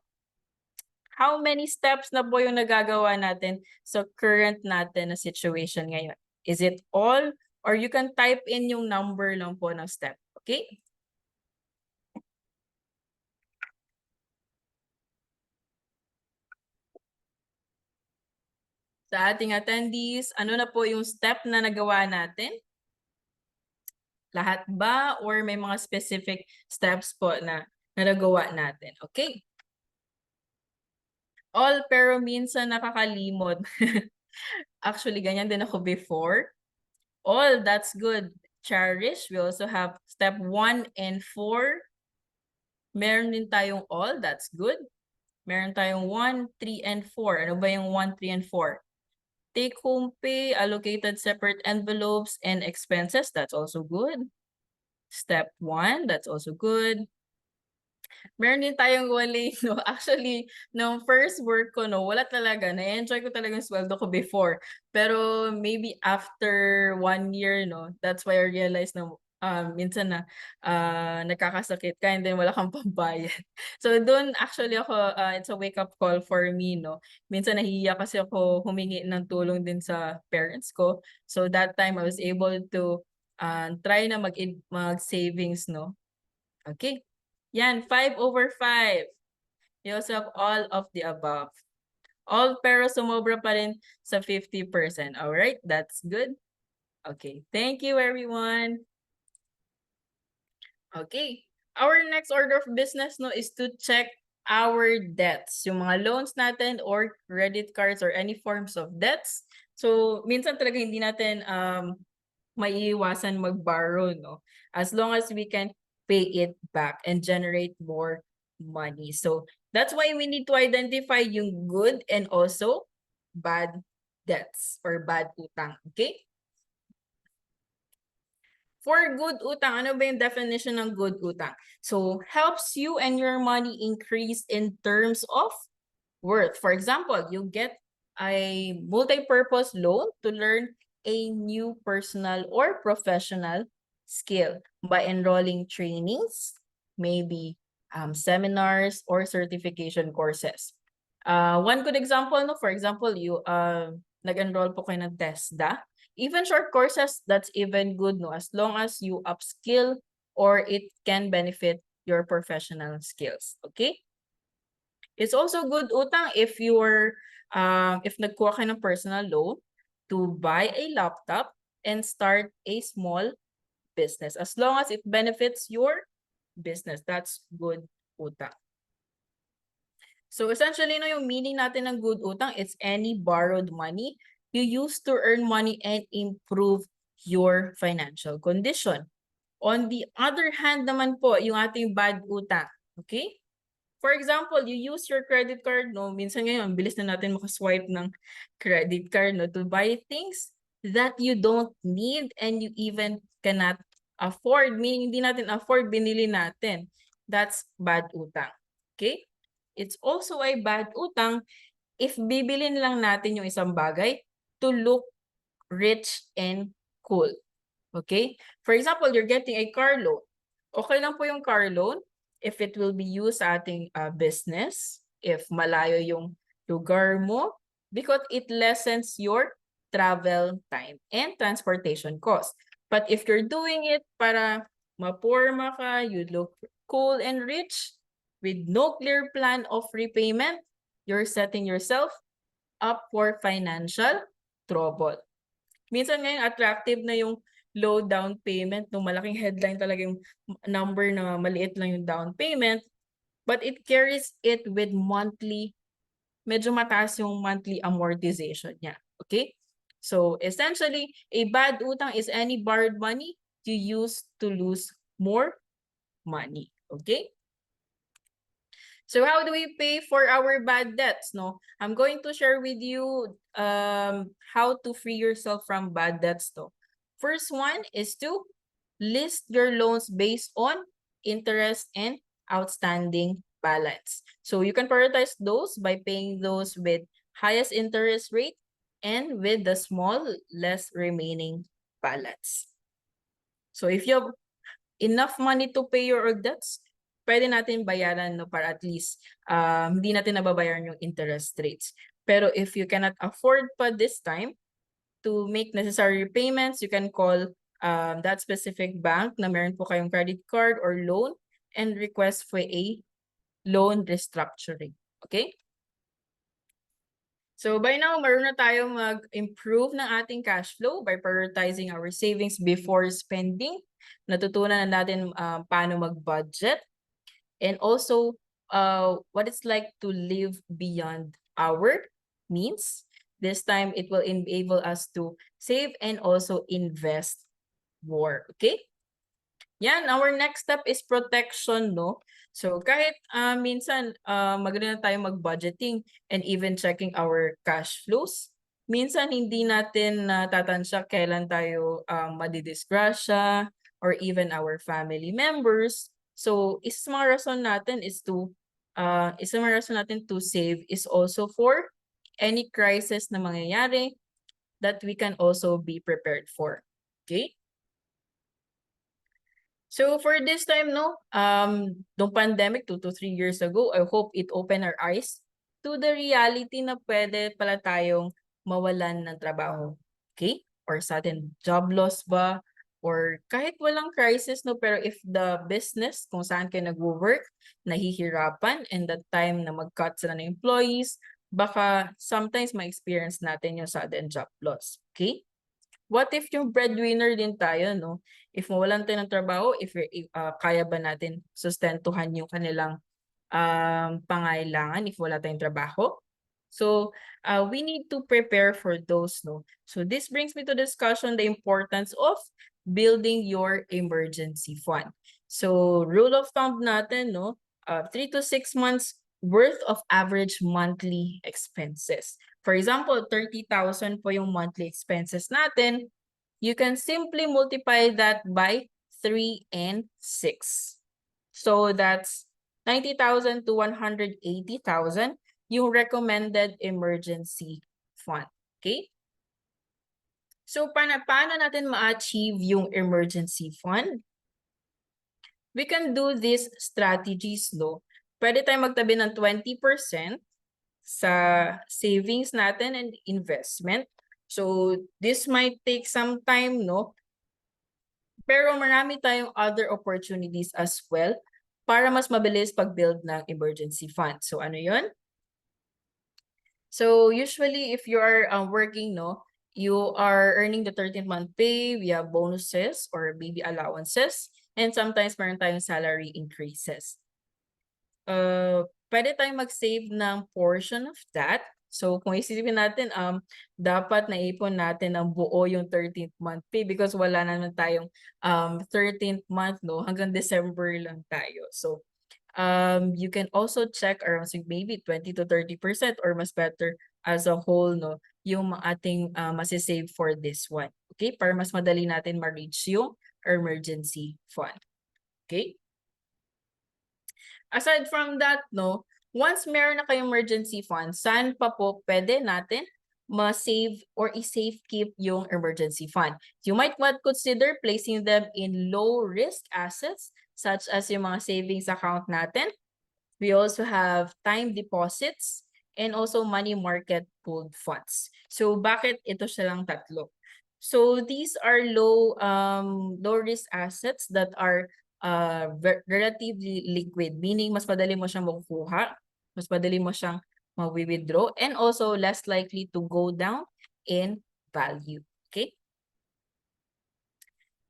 Speaker 1: How many steps na po yung nagagawa natin sa current natin na situation ngayon? Is it all? Or you can type in yung number lang po ng step. Okay? Sa ating attendees, ano na po yung step na nagawa natin? Lahat ba? Or may mga specific steps po na nagawa natin? Okay? All pero minsan nakakalimot. Actually, ganyan din ako before. All, that's good. Cherish. We also have step 1 and 4. Meron din tayong all, that's good. Meron tayong 1, 3, and 4. Ano ba yung 1, 3, and 4? Take home pay, allocated separate envelopes, and expenses, that's also good. Step 1, that's also good. Meron din tayong wali, no? Actually, nung first work ko, no, wala talaga. Na-enjoy ko talaga yung sweldo ko before. Pero maybe after 1 year, no, that's why I realized na minsan na nagkakasakit ka and then wala kang pambayad. So doon actually ako, it's a wake-up call for me, no? Minsan nahihiya kasi ako humingi ng tulong din sa parents ko. So that time I was able to try na mag-savings, no? Okay. Yan, 5/5. You also have all of the above. All pero sumobra pa rin sa 50%. Alright, that's good. Okay, thank you everyone. Okay, our next order of business, no, is to check our debts. Yung mga loans natin or credit cards or any forms of debts. So, minsan talaga hindi natin maiiwasan mag-borrow, no? As long as we can pay it back and generate more money. So that's why we need to identify yung good and also bad debts or bad utang, okay? For good utang, ano ba yung definition ng good utang? So helps you and your money increase in terms of worth. For example, you get a multi-purpose loan to learn a new personal or professional skill by enrolling trainings, maybe seminars or certification courses. One good example, no, for example, you nag-enroll po kayo ng TESDA. Even short courses, that's even good, no, as long as you upskill or it can benefit your professional skills. Okay? It's also good utang if you're if nagkuha ka ng personal loan to buy a laptop and start a small business. As long as it benefits your business, that's good utang. So essentially, no, yung meaning natin ng good utang, it's any borrowed money you use to earn money and improve your financial condition. On the other hand naman po, yung ating bad utang, okay? For example, you use your credit card, no? Minsan ngayon, bilis na natin makaswipe ng credit card, no? To buy things that you don't need and you even cannot afford. Meaning, hindi natin afford, binili natin. That's bad utang. Okay? It's also a bad utang if bibilin lang natin yung isang bagay to look rich and cool. Okay? For example, you're getting a car loan. Okay lang po yung car loan if it will be used sa ating business, if malayo yung lugar mo, because it lessens your travel time and transportation cost. But if you're doing it para maporma ka, you look cool and rich, with no clear plan of repayment, you're setting yourself up for financial trouble. Minsan ngayon attractive na yung low down payment, no malaking headline talaga yung number na maliit lang yung down payment, but it carries it with monthly, medyo mataas yung monthly amortization niya. Okay? So essentially, a bad utang is any borrowed money you use to lose more money. Okay? So how do we pay for our bad debts? No, I'm going to share with you how to free yourself from bad debts. No, first one is to list your loans based on interest and outstanding balance. So you can prioritize those by paying those with highest interest rate and with the small less remaining balance. So if you have enough money to pay your debts, pwede natin bayaran, no, para at least hindi natin nababayaran yung interest rates. Pero if you cannot afford pa this time to make necessary payments, you can call that specific bank na meron po kayong credit card or loan and request for a loan restructuring. Okay? So by now, marunong na tayo mag-improve ng ating cash flow by prioritizing our savings before spending. Natutunan na natin paano mag-budget. And also, what it's like to live beyond our means. This time, it will enable us to save and also invest more. Okay? Yan, our next step is protection, no? So kahit minsan maganda na tayo mag-budgeting and even checking our cash flows, minsan hindi natin natatansya kailan tayo madidisgrasya or even our family members. So isa mga rason natin is to save is also for any crisis na mangyayari that we can also be prepared for. Okay? So for this time, no, the pandemic 2 to 3 years ago, I hope it opened our eyes to the reality na pwede pala tayong mawalan ng trabaho. Okay? Or sudden job loss ba? Or kahit walang crisis, no, pero if the business kung saan kayo nag-work, nahihirapan and that time na mag-cut sila ng employees, baka sometimes ma-experience natin yung sudden job loss. Okay? What if yung breadwinner din tayo, no? If mawalan tayo ng trabaho, if kaya ba natin sustentuhan yung kanilang pangailangan if wala tayong trabaho? So, we need to prepare for those, no? So, this brings me to discussion the importance of building your emergency fund. So, rule of thumb natin, no? 3 to 6 months worth of average monthly expenses. For example, 30,000 po yung monthly expenses natin. You can simply multiply that by 3 and 6. So that's 90,000 to 180,000 yung recommended emergency fund. Okay? So paano natin ma-achieve yung emergency fund? We can do these strategies, no? Pwede tayong magtabi ng 20% sa savings natin and investment. So this might take some time, no? Pero marami tayong other opportunities as well para mas mabilis pag-build ng emergency fund. So ano yun? So usually if you are working, no, you are earning the 13th month pay via bonuses or baby allowances, and sometimes meron tayong salary increases. Pwede tayong mag-save ng portion of that. So kung isipin natin, dapat naipon natin ng buo yung 13th month pay because wala naman tayong 13th month, no, hanggang December lang tayo. So you can also check around maybe 20 to 30% or mas better as a whole, no, yung ating masisave for this one. Okay? Para mas madali natin ma-reach yung emergency fund. Okay? Aside from that, no, once meron na kayong emergency fund, saan pa po pwede natin ma-save or i-safe keep yung emergency fund. You might want consider placing them in low-risk assets such as yung mga savings account natin. We also have time deposits and also money market pooled funds. So bakit ito silang tatlo? So these are low risk assets that are relatively liquid, meaning mas madali mo siyang makukuha, mas madali mo siyang ma-withdraw, and also less likely to go down in value. Okay?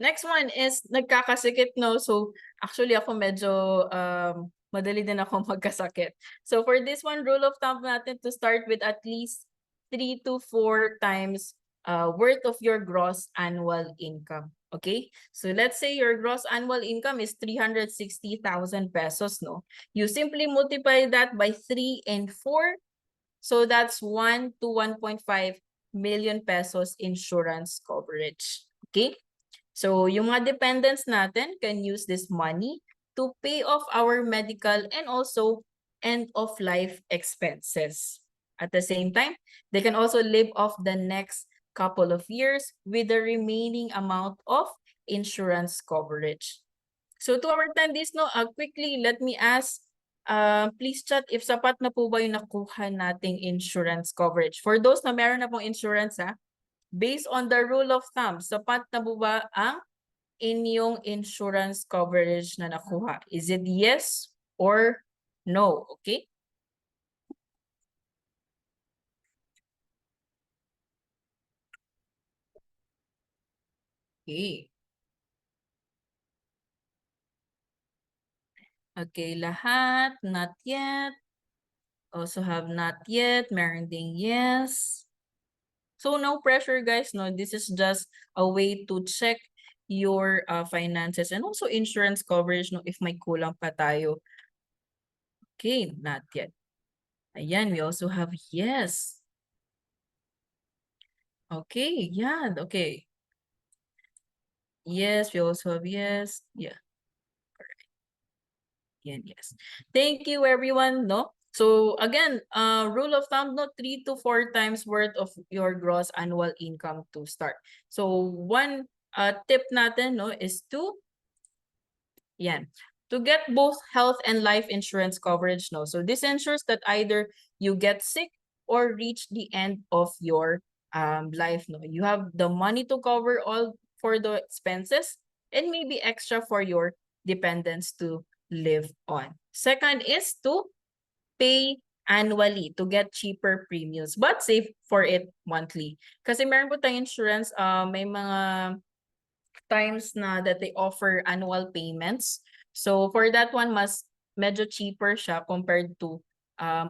Speaker 1: Next one is nagkakasikip, no? So actually ako medyo madali din ako magkasakit. So for this one, rule of thumb natin to start with at least 3 to 4 times worth of your gross annual income. Okay? So let's say your gross annual income is 360,000 pesos, no? You simply multiply that by 3 and 4. So that's 1 to 1.5 million pesos insurance coverage. Okay? So yung mga dependents natin can use this money to pay off our medical and also end-of-life expenses. At the same time, they can also live off the next couple of years with the remaining amount of insurance coverage. So to our attendees, no, quickly, let me ask, please chat if sapat na po ba yung nakuha nating insurance coverage. For those na meron na pong insurance, based on the rule of thumb, sapat na po ba ang inyong insurance coverage na nakuha? Is it yes or no? Okay? Okay. Okay, lahat, not yet. Also have not yet, meron ding yes. So no pressure, guys. No, this is just a way to check your finances and also insurance coverage, no, if may kulang pa tayo. Okay, not yet. Ayan, we also have yes. Okay, yeah, okay. Yes, we also have yes. Yeah. Yan, yes. Thank you, everyone, no? So again, rule of thumb, no, 3 to 4 times worth of your gross annual income to start. So one tip natin, no, is to, yan, to get both health and life insurance coverage, no? So this ensures that either you get sick or reach the end of your life, no? You have the money to cover all for the expenses and maybe extra for your dependents to live on. Second is to pay annually to get cheaper premiums but save for it monthly. Kasi meron po tayong insurance, may mga times na that they offer annual payments. So for that one, mas medyo cheaper siya compared to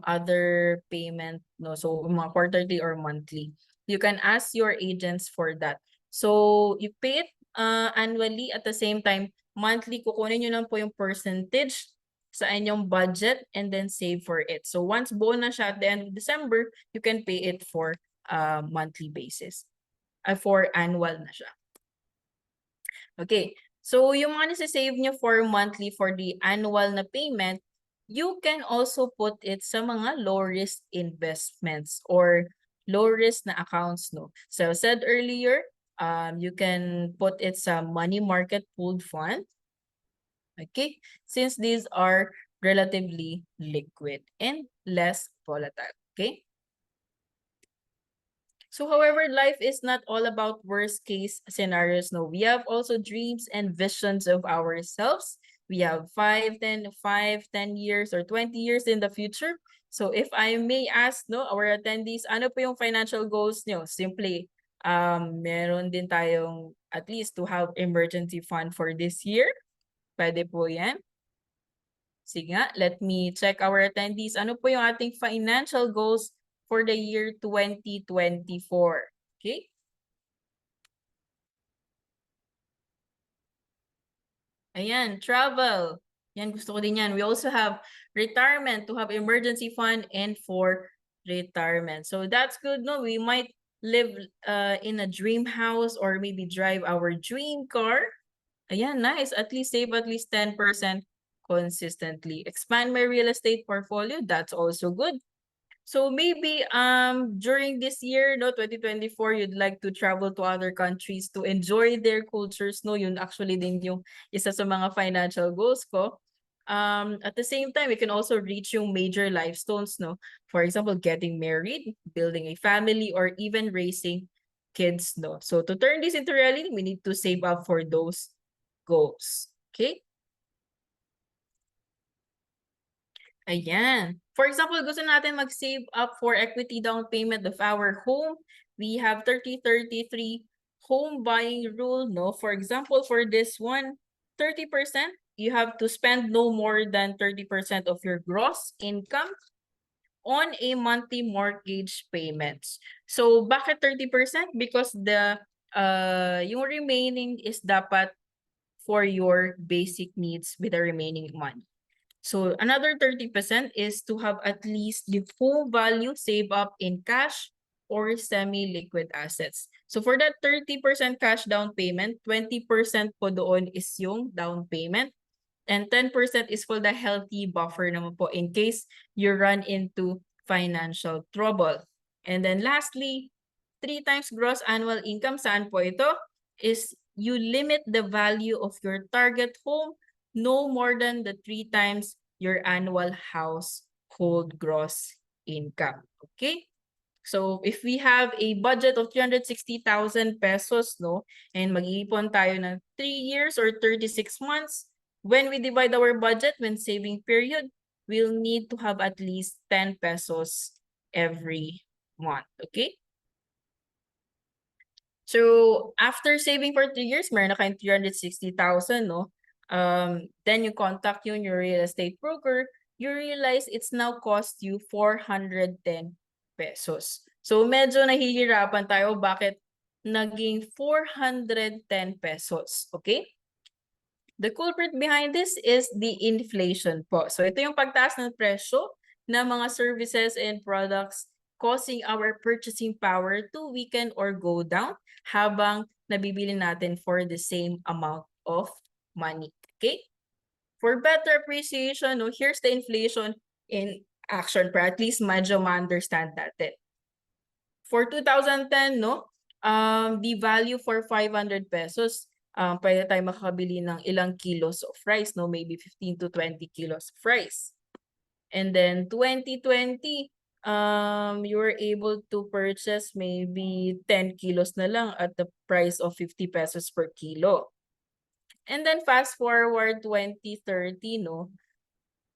Speaker 1: other payment, no? So mga quarterly or monthly. You can ask your agents for that. So you pay it annually, at the same time, monthly, kukunin nyo lang po yung percentage sa inyong budget and then save for it. So once buo na siya at the end of December, you can pay it for monthly basis. For annual na siya. Okay, so yung mga nasa-save nyo for monthly for the annual na payment, you can also put it sa mga low-risk investments or low-risk na accounts, no? So I said earlier, you can put it sa money market pooled fund. Okay, since these are relatively liquid and less volatile. Okay. So however, life is not all about worst case scenarios. No, we have also dreams and visions of ourselves. We have 5, 10 years or 20 years in the future. So if I may ask, no, our attendees, ano po yung financial goals nyo? Simply, meron din tayong at least to have emergency fund for this year. Pwede po yan. Sige nga, let me check our attendees. Ano po yung ating financial goals for the year 2024? Okay? Ayan, travel. Yan, gusto ko din yan. We also have retirement, to have emergency fund and for retirement. So that's good, no? We might live in a dream house or maybe drive our dream car. Ayan, nice. At least save at least 10% consistently. Expand my real estate portfolio. That's also good. So maybe during this year, no, 2024, you'd like to travel to other countries to enjoy their cultures, no? Yun actually din yung isa sa mga financial goals ko. At the same time, we can also reach yung major milestones, no? For example, getting married, building a family, or even raising kids, no? So to turn this into reality, we need to save up for those goals. Okay? Ayan. For example, gusto natin mag-save up for equity down payment of our home. We have 30-33 home buying rule, no? For example, for this one, 30%, you have to spend no more than 30% of your gross income on a monthly mortgage payments. So, bakit 30%? Because yung remaining is dapat for your basic needs with the remaining money. So another 30% is to have at least the full value saved up in cash or semi-liquid assets. So for that 30% cash down payment, 20% po doon is yung down payment. And 10% is for the healthy buffer naman po in case you run into financial trouble. And then lastly, 3 times gross annual income. Saan po ito? Is you limit the value of your target home no more than the 3 times your annual household gross income. Okay? So if we have a budget of 360,000 pesos, no, and mag-iipon tayo ng 3 years or 36 months, when we divide our budget, when saving period, we'll need to have at least 10 pesos every month. Okay? So after saving for 3 years, meron na kayong 360,000, no? Then you contact your real estate broker, you realize it's now cost you 410 pesos. So medyo nahihirapan tayo bakit naging 410 pesos, okay? The culprit behind this is the inflation po. So ito yung pagtaas ng presyo ng mga services and products causing our purchasing power to weaken or go down habang nabibili natin for the same amount of money. Okay? For better appreciation, no, here's the inflation in action para at least medyo ma-understand natin. For 2010, no, the value for 500 pesos, pwede tayo makakabili ng ilang kilos of rice, no? Maybe 15 to 20 kilos of rice. And then 2020, you were able to purchase maybe 10 kilos na lang at the price of 50 pesos per kilo. And then fast forward 2030, no?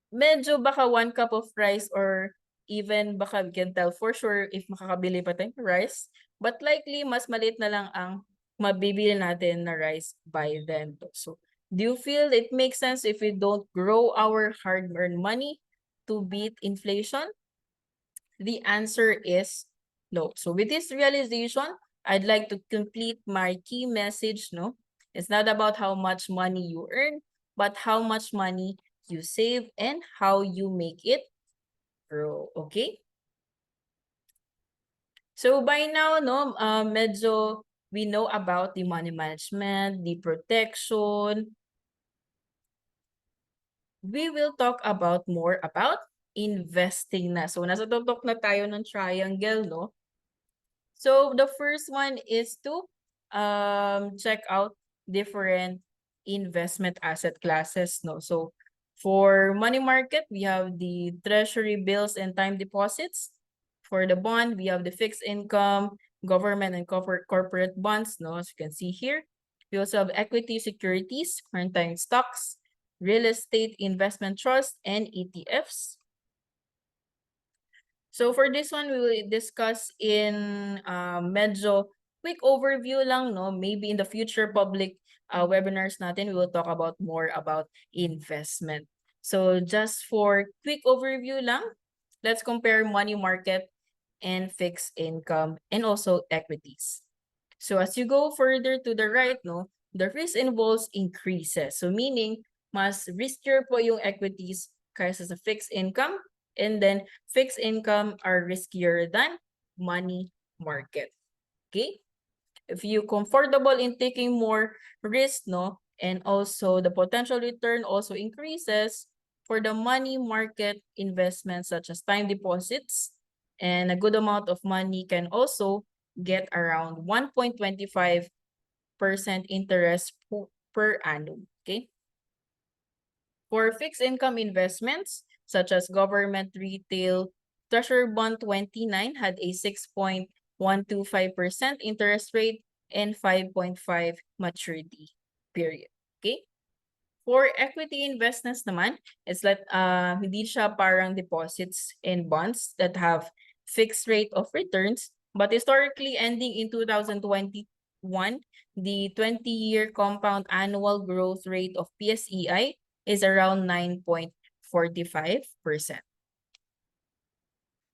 Speaker 1: Medyo baka 1 cup of rice or even baka we can tell for sure if makakabili pa tayong rice. But likely, mas maliit na lang ang mabibili natin na rice by then. So, do you feel it makes sense if we don't grow our hard-earned money to beat inflation? The answer is no. So with this realization, I'd like to complete my key message, no? It's not about how much money you earn, but how much money you save and how you make it grow, okay? So by now, no, medyo we know about the money management, the protection. We will talk about more about investing na. So nasa tutok na tayo ng triangle, no? So the first one is to check out different investment asset classes, no? So for money market, we have the treasury bills and time deposits. For the bond, we have the fixed income, government and corporate bonds, no? As you can see here. We also have equity securities, current time stocks, real estate investment trust, and ETFs. So for this one, we will discuss in medyo quick overview lang, no? Maybe in the future public webinars natin, we will talk about more about investment. So just for quick overview lang, let's compare money market and fixed income and also equities. So as you go further to the right, no, the risk involves increases. So meaning, mas riskier po yung equities kaysa sa fixed income. And then fixed income are riskier than money market. Okay? If you comfortable in taking more risk, no, and also the potential return also increases for the money market investments such as time deposits, And a good amount of money can also get around 1.25% interest per annum. Okay. For fixed income investments, such as government retail, Treasury Bond 29 had a 6.125% interest rate and 5.5 maturity period. Okay? For equity investments naman, it's like hindi siya parang deposits in bonds that have fixed rate of returns, but historically ending in 2021, the 20-year compound annual growth rate of PSEI is around 9.45%.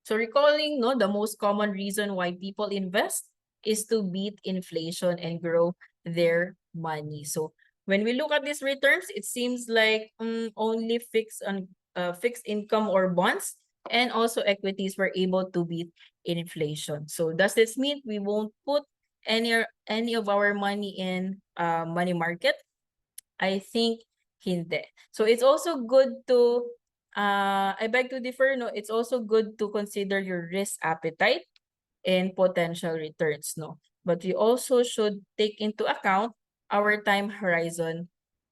Speaker 1: So recalling, no, the most common reason why people invest is to beat inflation and grow their money. So when we look at these returns, it seems like only fixed income or bonds and also equities were able to beat inflation. So does this mean we won't put any of our money in money market? I think hindi. So it's also good to I beg to differ, no, it's also good to consider your risk appetite and potential returns, no. But we also should take into account our time horizon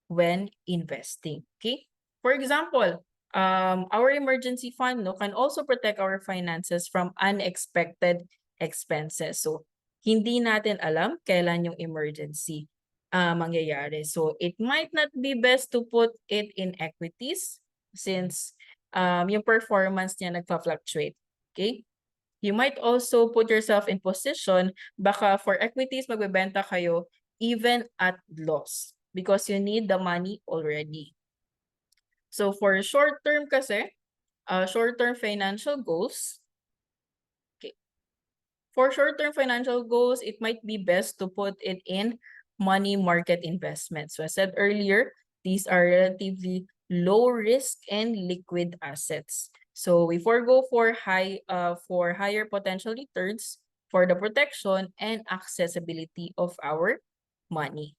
Speaker 1: when investing. Okay? For example, our emergency fund, no, can also protect our finances from unexpected expenses. So hindi natin alam kailan yung emergency mangyayari. So it might not be best to put it in equities since yung performance niya nagpa-fluctuate. Okay? You might also put yourself in position, baka for equities, magbebenta kayo even at loss because you need the money already. So for short-term kasi, short-term financial goals, okay. For short-term financial goals, it might be best to put it in money market investments. So I said earlier, these are relatively low risk and liquid assets. So we forego for higher potential returns for the protection and accessibility of our money.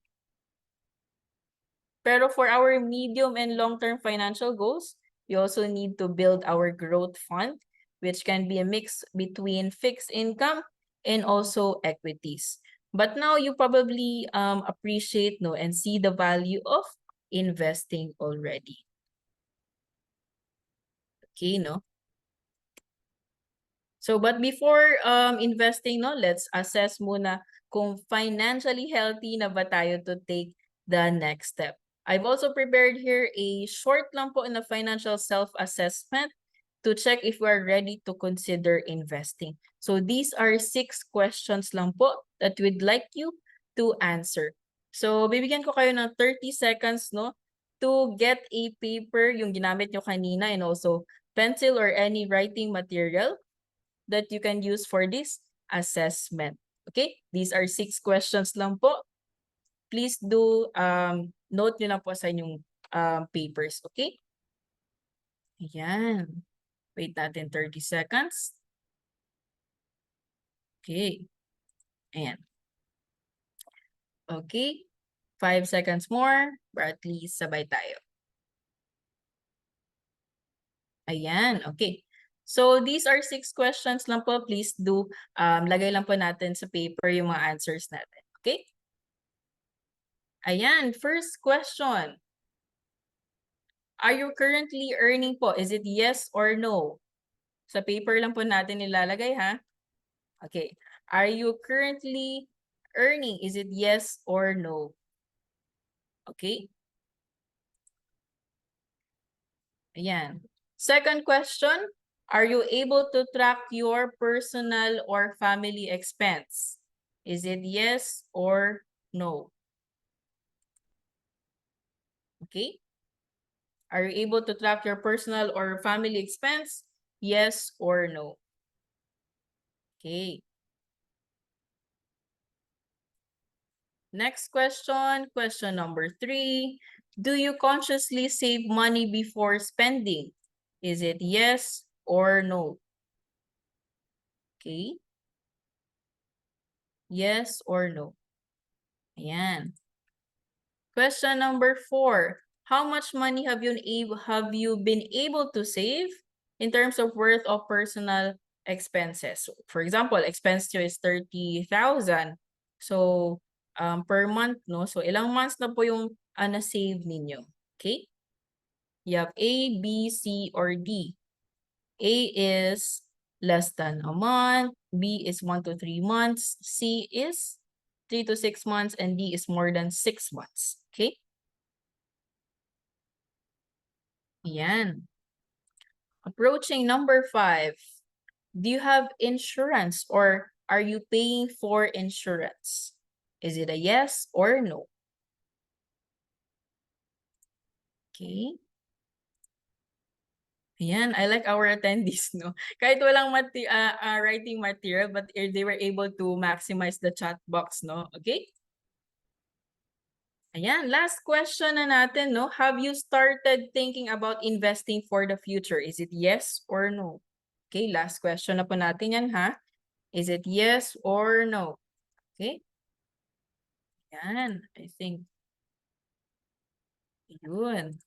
Speaker 1: Pero for our medium and long-term financial goals, we also need to build our growth fund, which can be a mix between fixed income and also equities. But now you probably appreciate, no, and see the value of investing already. Okay, no? So, but before investing, no, let's assess muna kung financially healthy na ba tayo to take the next step. I've also prepared here a short lang po in the financial self-assessment to check if we're ready to consider investing. So these are 6 questions lang po that we'd like you to answer. So bibigyan ko kayo ng 30 seconds, no, to get a paper, yung ginamit nyo kanina, and also pencil or any writing material that you can use for this assessment. Okay? These are 6 questions lang po. Please do note nyo lang po sa inyong papers. Okay? Ayan. Wait natin 30 seconds. Okay. Ayan. Okay. 5 seconds more. But at least sabay tayo. Ayan. Okay. So these are 6 questions lang po. Please do lagay lang po natin sa paper yung mga answers natin. Okay? Ayan. First question. Are you currently earning po? Is it yes or no? Sa paper lang po natin nilalagay, ha? Okay. Are you currently earning? Is it yes or no? Okay. Ayan. Second question, are you able to track your personal or family expense? Is it yes or no? Okay. Are you able to track your personal or family expense? Yes or no? Okay. Next question, question number 3. Do you consciously save money before spending? Is it yes or no? Okay. Yes or no? Ayan. Question number 4. How much money have you been able to save in terms of worth of personal expenses. For example, expense nyo is 30,000. So, per month, no? So, ilang months na po yung na-save ninyo? Okay? You have A, B, C, or D. A is less than a month, B is 1 to 3 months, C is 3 to 6 months, and D is more than 6 months. Okay? Yan. Approaching number 5. Do you have insurance or are you paying for insurance? Is it a yes or no? Okay. Ayan, I like our attendees, no? Kahit walang writing material, but they were able to maximize the chat box, no? Okay? Ayan, last question na natin, no? Have you started thinking about investing for the future? Is it yes or no? Okay, last question na po natin yan, ha? Is it yes or no? Okay? Ayan, I think. Yun.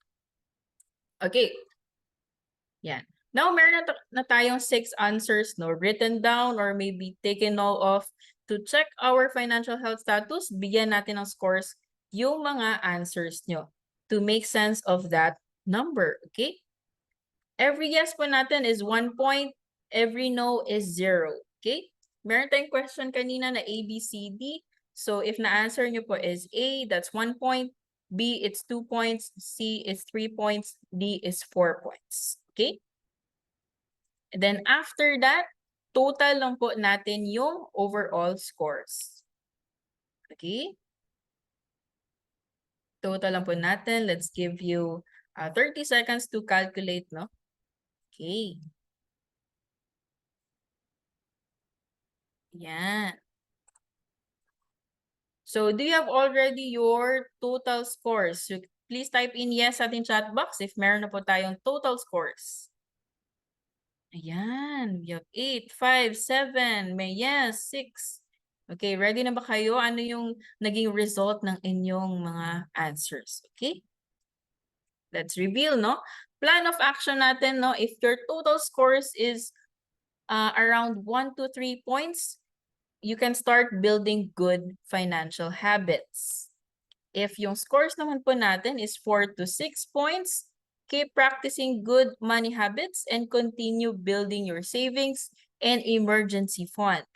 Speaker 1: Okay. Yan. Now, meron na tayong 6 answers, no? Written down or maybe taken note of to check our financial health status. Bigyan natin ng scores yung mga answers nyo to make sense of that number, okay? Every yes po natin is 1 point. Every no is 0, okay? Meron tayong question kanina na A, B, C, D. So, if na-answer nyo po is A, that's 1 point. B, it's 2 points. C is 3 points. D is 4 points, okay? And then after that, total lang po natin yung overall scores. Okay? Total lang po natin. Let's give you 30 seconds to calculate, no? Okay. Yan. So, do you have already your total scores? So, please type in yes sa ating chat box if meron na po tayong total scores. Ayan, we have 8, 5, 7, may yes, 6. Okay, ready na ba kayo? Ano yung naging result ng inyong mga answers? Okay? Let's reveal, no? Plan of action natin, no? If your total scores is around 1 to 3 points, you can start building good financial habits. If yung scores naman po natin is 4 to 6 points, keep practicing good money habits and continue building your savings and emergency fund.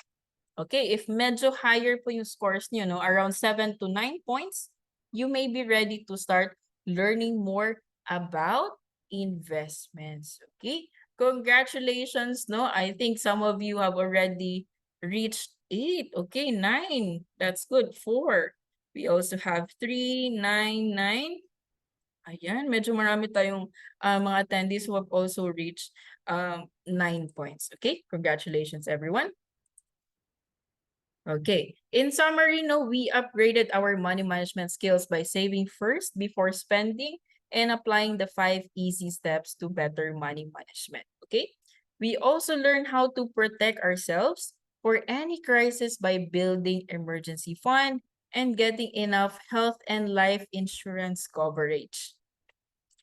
Speaker 1: Okay, if medyo higher po yung scores niyo, no, around 7 to 9 points, you may be ready to start learning more about investments. Okay, congratulations, no? I think some of you have already reached 8. Okay, 9. That's good. 4. We also have 3, 9, 9. Ayan, medyo marami tayong mga attendees who have also reached 9 points. Okay, congratulations, everyone. Okay, in summary, no, we upgraded our money management skills by saving first before spending and applying the 5 easy steps to better money management. Okay, we also learned how to protect ourselves for any crisis by building emergency fund and getting enough health and life insurance coverage.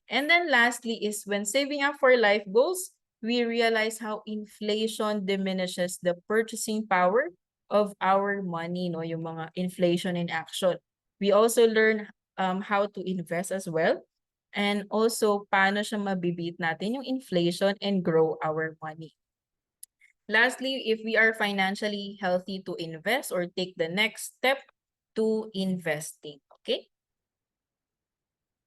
Speaker 1: And then lastly is when saving up for life goals, we realize how inflation diminishes the purchasing power of our money, no, yung mga inflation in action. We also learn how to invest as well. And also, paano siya mabibit natin yung inflation and grow our money. Lastly, if we are financially healthy to invest or take the next step to investing. Okay?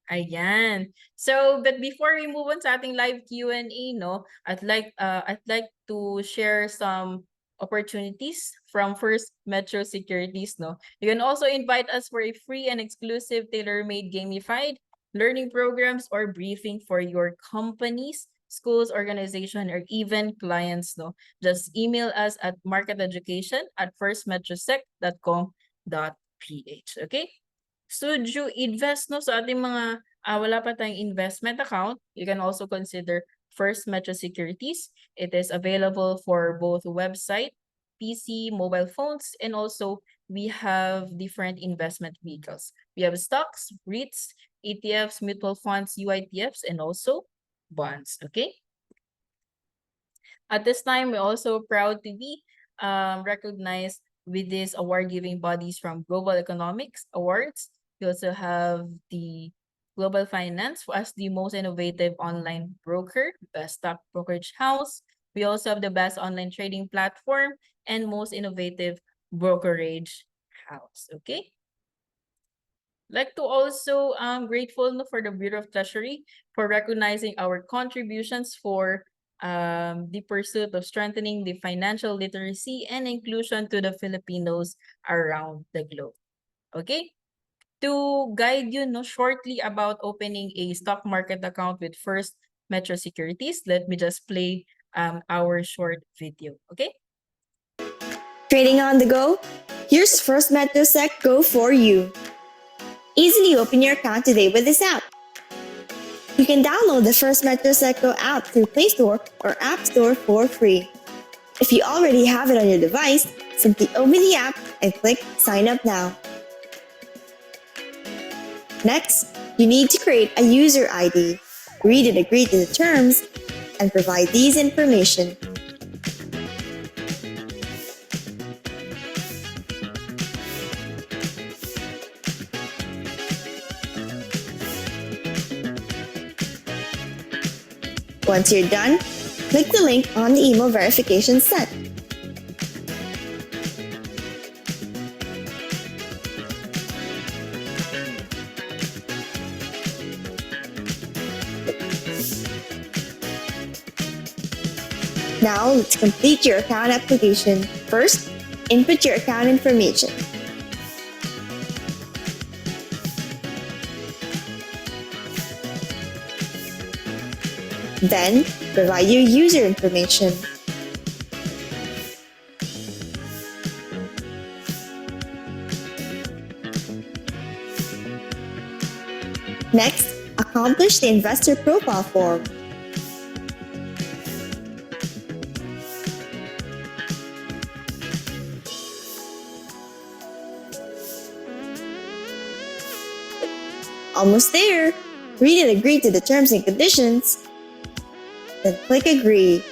Speaker 1: Ayan. So, but before we move on sa ating live Q&A, no, I'd like to share some opportunities from First Metro Securities, no. You can also invite us for a free and exclusive tailor-made gamified learning programs or briefing for your companies, schools, organization, or even clients, no. Just email us at marketeducation@firstmetrosec.com.ph. Okay? Should you invest, no, sa ating mga wala pa tayong investment account, you can also consider First Metro Securities. It is available for both website, PC, mobile phones, and also we have different investment vehicles. We have stocks, REITs, ETFs, mutual funds, UITFs, and also bonds. Okay? At this time, we're also proud to be recognized with these award-giving bodies from Global Economics Awards. We also have the Global Finance as the most innovative online broker, best stock brokerage house. We also have the best online trading platform and most innovative brokerage house. Okay. Like to also grateful for the Bureau of Treasury for recognizing our contributions for the pursuit of strengthening the financial literacy and inclusion to the Filipinos around the globe. Okay? To guide you shortly about opening a stock market account with First Metro Securities, let me just play our short video. Okay?
Speaker 2: Trading on the go? Here's FirstMetroSec Go for you. Easily open your account today with this app. You can download the FirstMetroSec Go app through Play Store or App Store for free. If you already have it on your device, simply open the app and click Sign Up Now. Next, you need to create a user ID, read and agree to the terms, and provide these information. Once you're done, click the link on the email verification sent. Now let's complete your account application. First, input your account information. Then, provide your user information. Next, accomplish the investor profile form. Almost there! Read and agree to the terms and conditions. Then click Agree.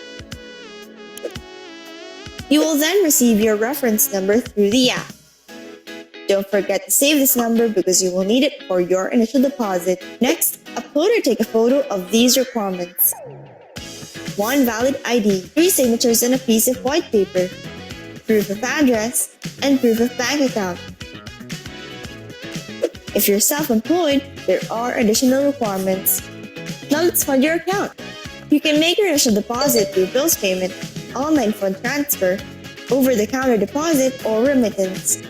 Speaker 2: You will then receive your reference number through the app. Don't forget to save this number because you will need it for your initial deposit. Next, upload or take a photo of these requirements. 1 valid ID, 3 signatures on a piece of white paper, proof of address, and proof of bank account. If you're self-employed, there are additional requirements. Now let's fund your account. You can make your initial deposit through bills payment, online fund transfer, over-the-counter deposit, or remittance.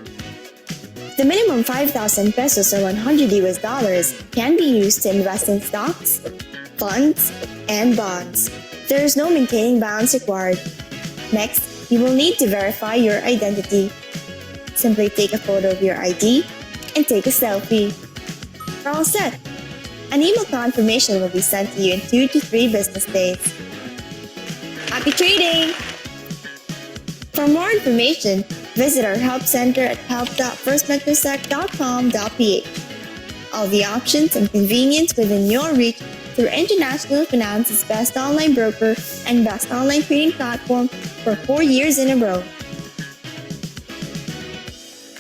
Speaker 2: The minimum 5,000 pesos or 100 US dollars can be used to invest in stocks, funds, and bonds. There is no maintaining balance required. Next, you will need to verify your identity. Simply take a photo of your ID and take a selfie. We're all set. An email confirmation will be sent to you in 2 to 3 business days. Happy trading! For more information, visit our help center at help.firstmetrosec.com.ph. All the options and convenience within your reach through International Finance's best online broker and best online trading platform for 4 years in a row.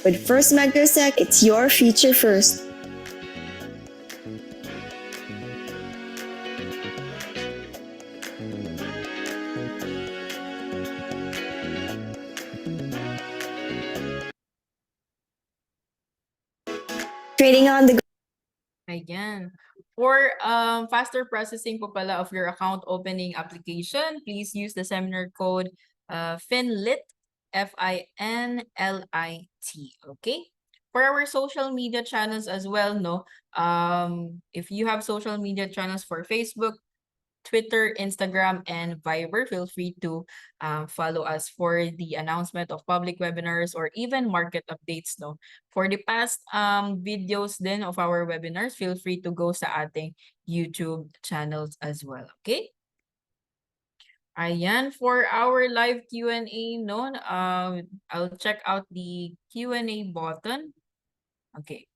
Speaker 2: With FirstMetroSec, it's your future first. Trading on the go.
Speaker 1: Ayan. For faster processing po pala of your account opening application, please use the seminar code FINLIT, FINLIT. Okay? For our social media channels as well, if you have social media channels for Facebook, Twitter, Instagram, and Viber, feel free to follow us for the announcement of public webinars or even market updates. For the past videos then of our webinars, feel free to go sa ating YouTube channels as well. Okay? Ayan, for our live Q&A, I'll check out the Q&A button. Okay.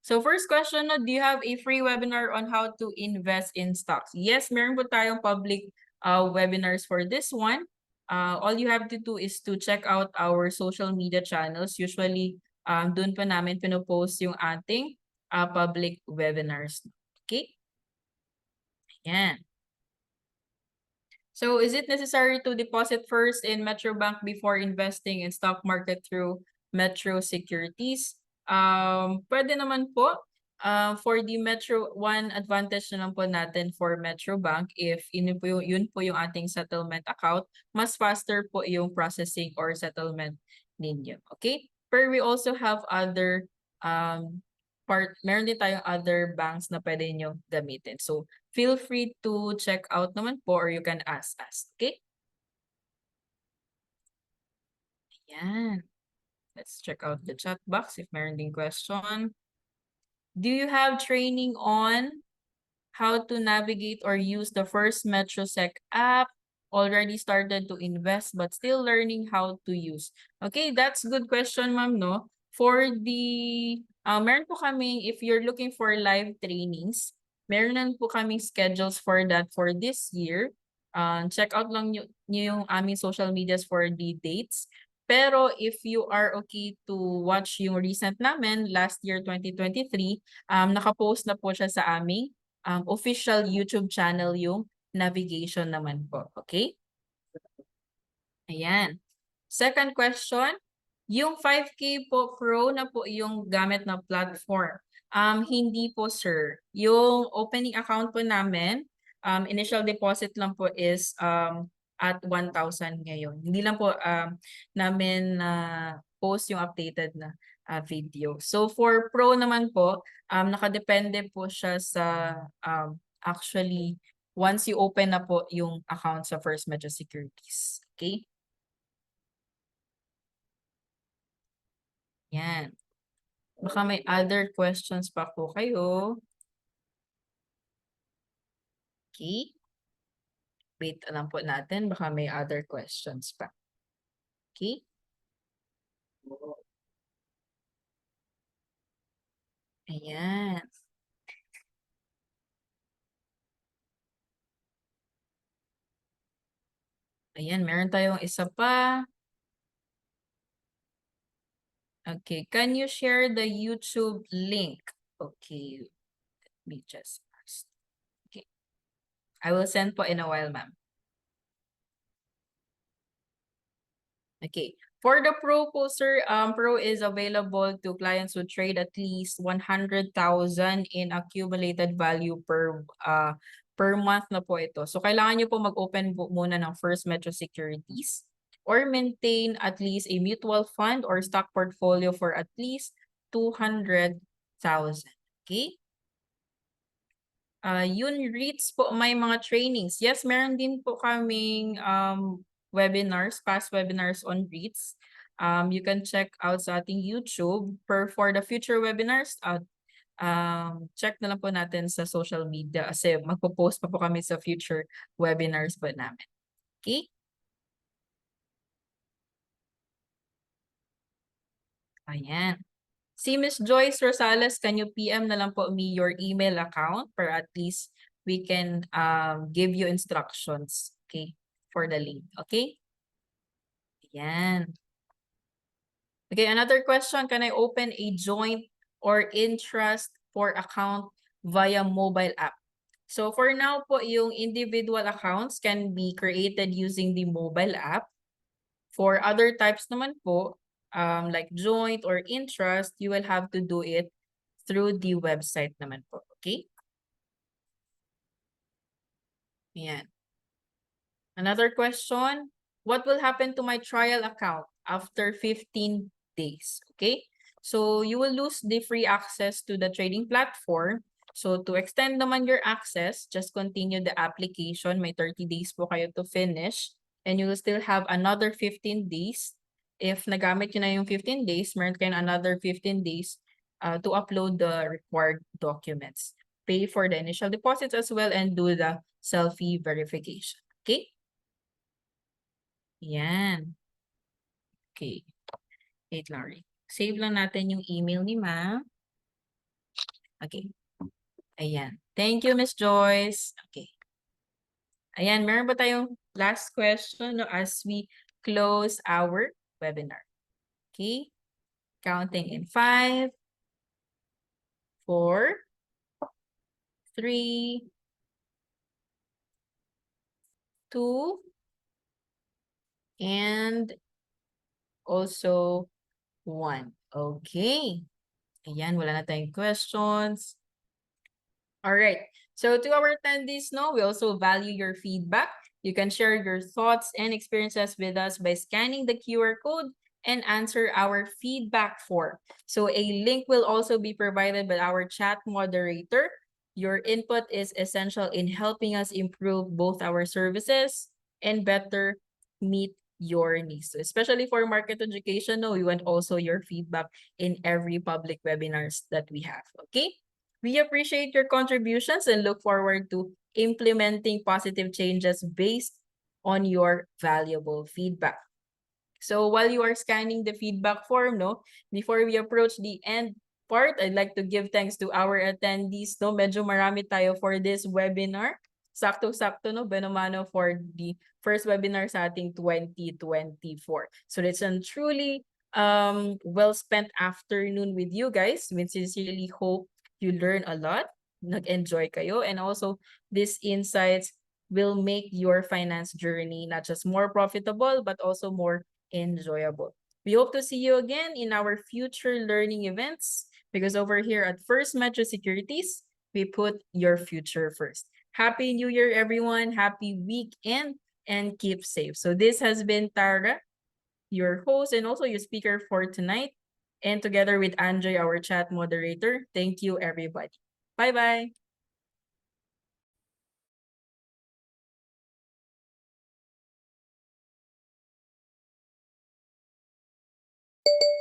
Speaker 1: So first question, do you have a free webinar on how to invest in stocks? Yes, meron po tayong public webinars for this one, all you have to do is to check out our social media channels. Usually, dun pa namin pinopost yung ating public webinars. Okay? Ayan. So is it necessary to deposit first in Metro Bank before investing in stock market through Metro Securities? Pwede naman po. For the Metro, one advantage na lang po natin for Metro Bank, if yun po yung ating settlement account, mas faster po yung processing or settlement ninyo. Okay? But we also have other meron din tayong other banks na pwede nyo gamitin. So, feel free to check out naman po or you can ask us. Okay? Ayan. Let's check out the chat box if meron ding question. Do you have training on how to navigate or use the FirstMetroSec app? Already started to invest but still learning how to use. Okay, that's good question, ma'am, no? For the, meron po kami, if you're looking for live trainings, meron na po kaming schedules for that for this year. Check out lang nyo yung aming social medias for the dates. Pero if you are okay to watch yung recent namin, last year 2023, nakapost na po siya sa aming official YouTube channel yung navigation naman po. Okay? Ayan. Second question, yung 5K po Pro na po yung gamit na platform. Hindi po, sir. Yung opening account po namin, initial deposit lang po is at 1,000 ngayon. Hindi lang po namin post yung updated na video. So for Pro naman po, nakadepende po siya sa actually once you open na po yung account sa First Metro Securities. Okay? Yan. Baka may other questions pa po kayo. Okay? Wait lang po natin. Baka may other questions pa. Okay? Ayan. Ayan, meron tayong isa pa. Okay, can you share the YouTube link? Okay, let me just ask. Okay, I will send po in a while, ma'am. Okay, for the Pro po, sir, Pro is available to clients who trade at least 100,000 in accumulated value per month na po ito. So, kailangan nyo po mag-open muna ng First Metro Securities or maintain at least a mutual fund or stock portfolio for at least 200,000. Okay? Yun, REITs po, may mga trainings. Yes, meron din po kaming webinars, past webinars on REITs. You can check out sa ating YouTube. For the future webinars, check na lang po natin sa social media kasi magpo-post pa po kami sa future webinars po namin. Okay? Ayan. Si Miss Joyce Rosales, can you PM na lang po me your email account for at least we can give you instructions, okay, for the link, okay? Ayan. Okay, another question, can I open a joint or interest for account via mobile app? So for now po, yung individual accounts can be created using the mobile app. For other types naman po, like joint or interest, you will have to do it through the website naman po. Okay? Ayan. Another question, what will happen to my trial account after 15 days? Okay? So you will lose the free access to the trading platform. So to extend naman your access, just continue the application. May 30 days po kayo to finish. And you will still have another 15 days. If nagamit nyo na yung 15 days, meron kayo another 15 days to upload the required documents. Pay for the initial deposits as well and do the selfie verification. Okay? Yan. Okay. Wait, Larry. Save lang natin yung email ni ma'am. Okay. Ayan. Thank you, Miss Joyce. Okay. Ayan, meron ba tayong last question no, as we close our webinar? Okay, counting in 5, 4, 3, 2, and also 1. Okay. Ayan, wala na tayong questions. All right. So to our attendees, no, we also value your feedback. You can share your thoughts and experiences with us by scanning the QR code and answer our feedback form. So a link will also be provided by our chat moderator. Your input is essential in helping us improve both our services and better meet your needs. So especially for market education, no, we want also your feedback in every public webinars that we have. Okay? We appreciate your contributions and look forward to implementing positive changes based on your valuable feedback. So while you are scanning the feedback form, no, before we approach the end part, I'd like to give thanks to our attendees. No, medyo marami tayo for this webinar. Sakto-sakto, no, Benomano for the first webinar sa ating 2024. So it's a truly well-spent afternoon with you guys. We sincerely hope you learn a lot, nag-enjoy kayo, and also these insights will make your finance journey not just more profitable, but also more enjoyable. We hope to see you again in our future learning events because over here at First Metro Securities, we put your future first. Happy New Year, everyone. Happy weekend and keep safe. So this has been Tara, your host and also your speaker for tonight. And together with Andre, our chat moderator, thank you, everybody. Bye-bye.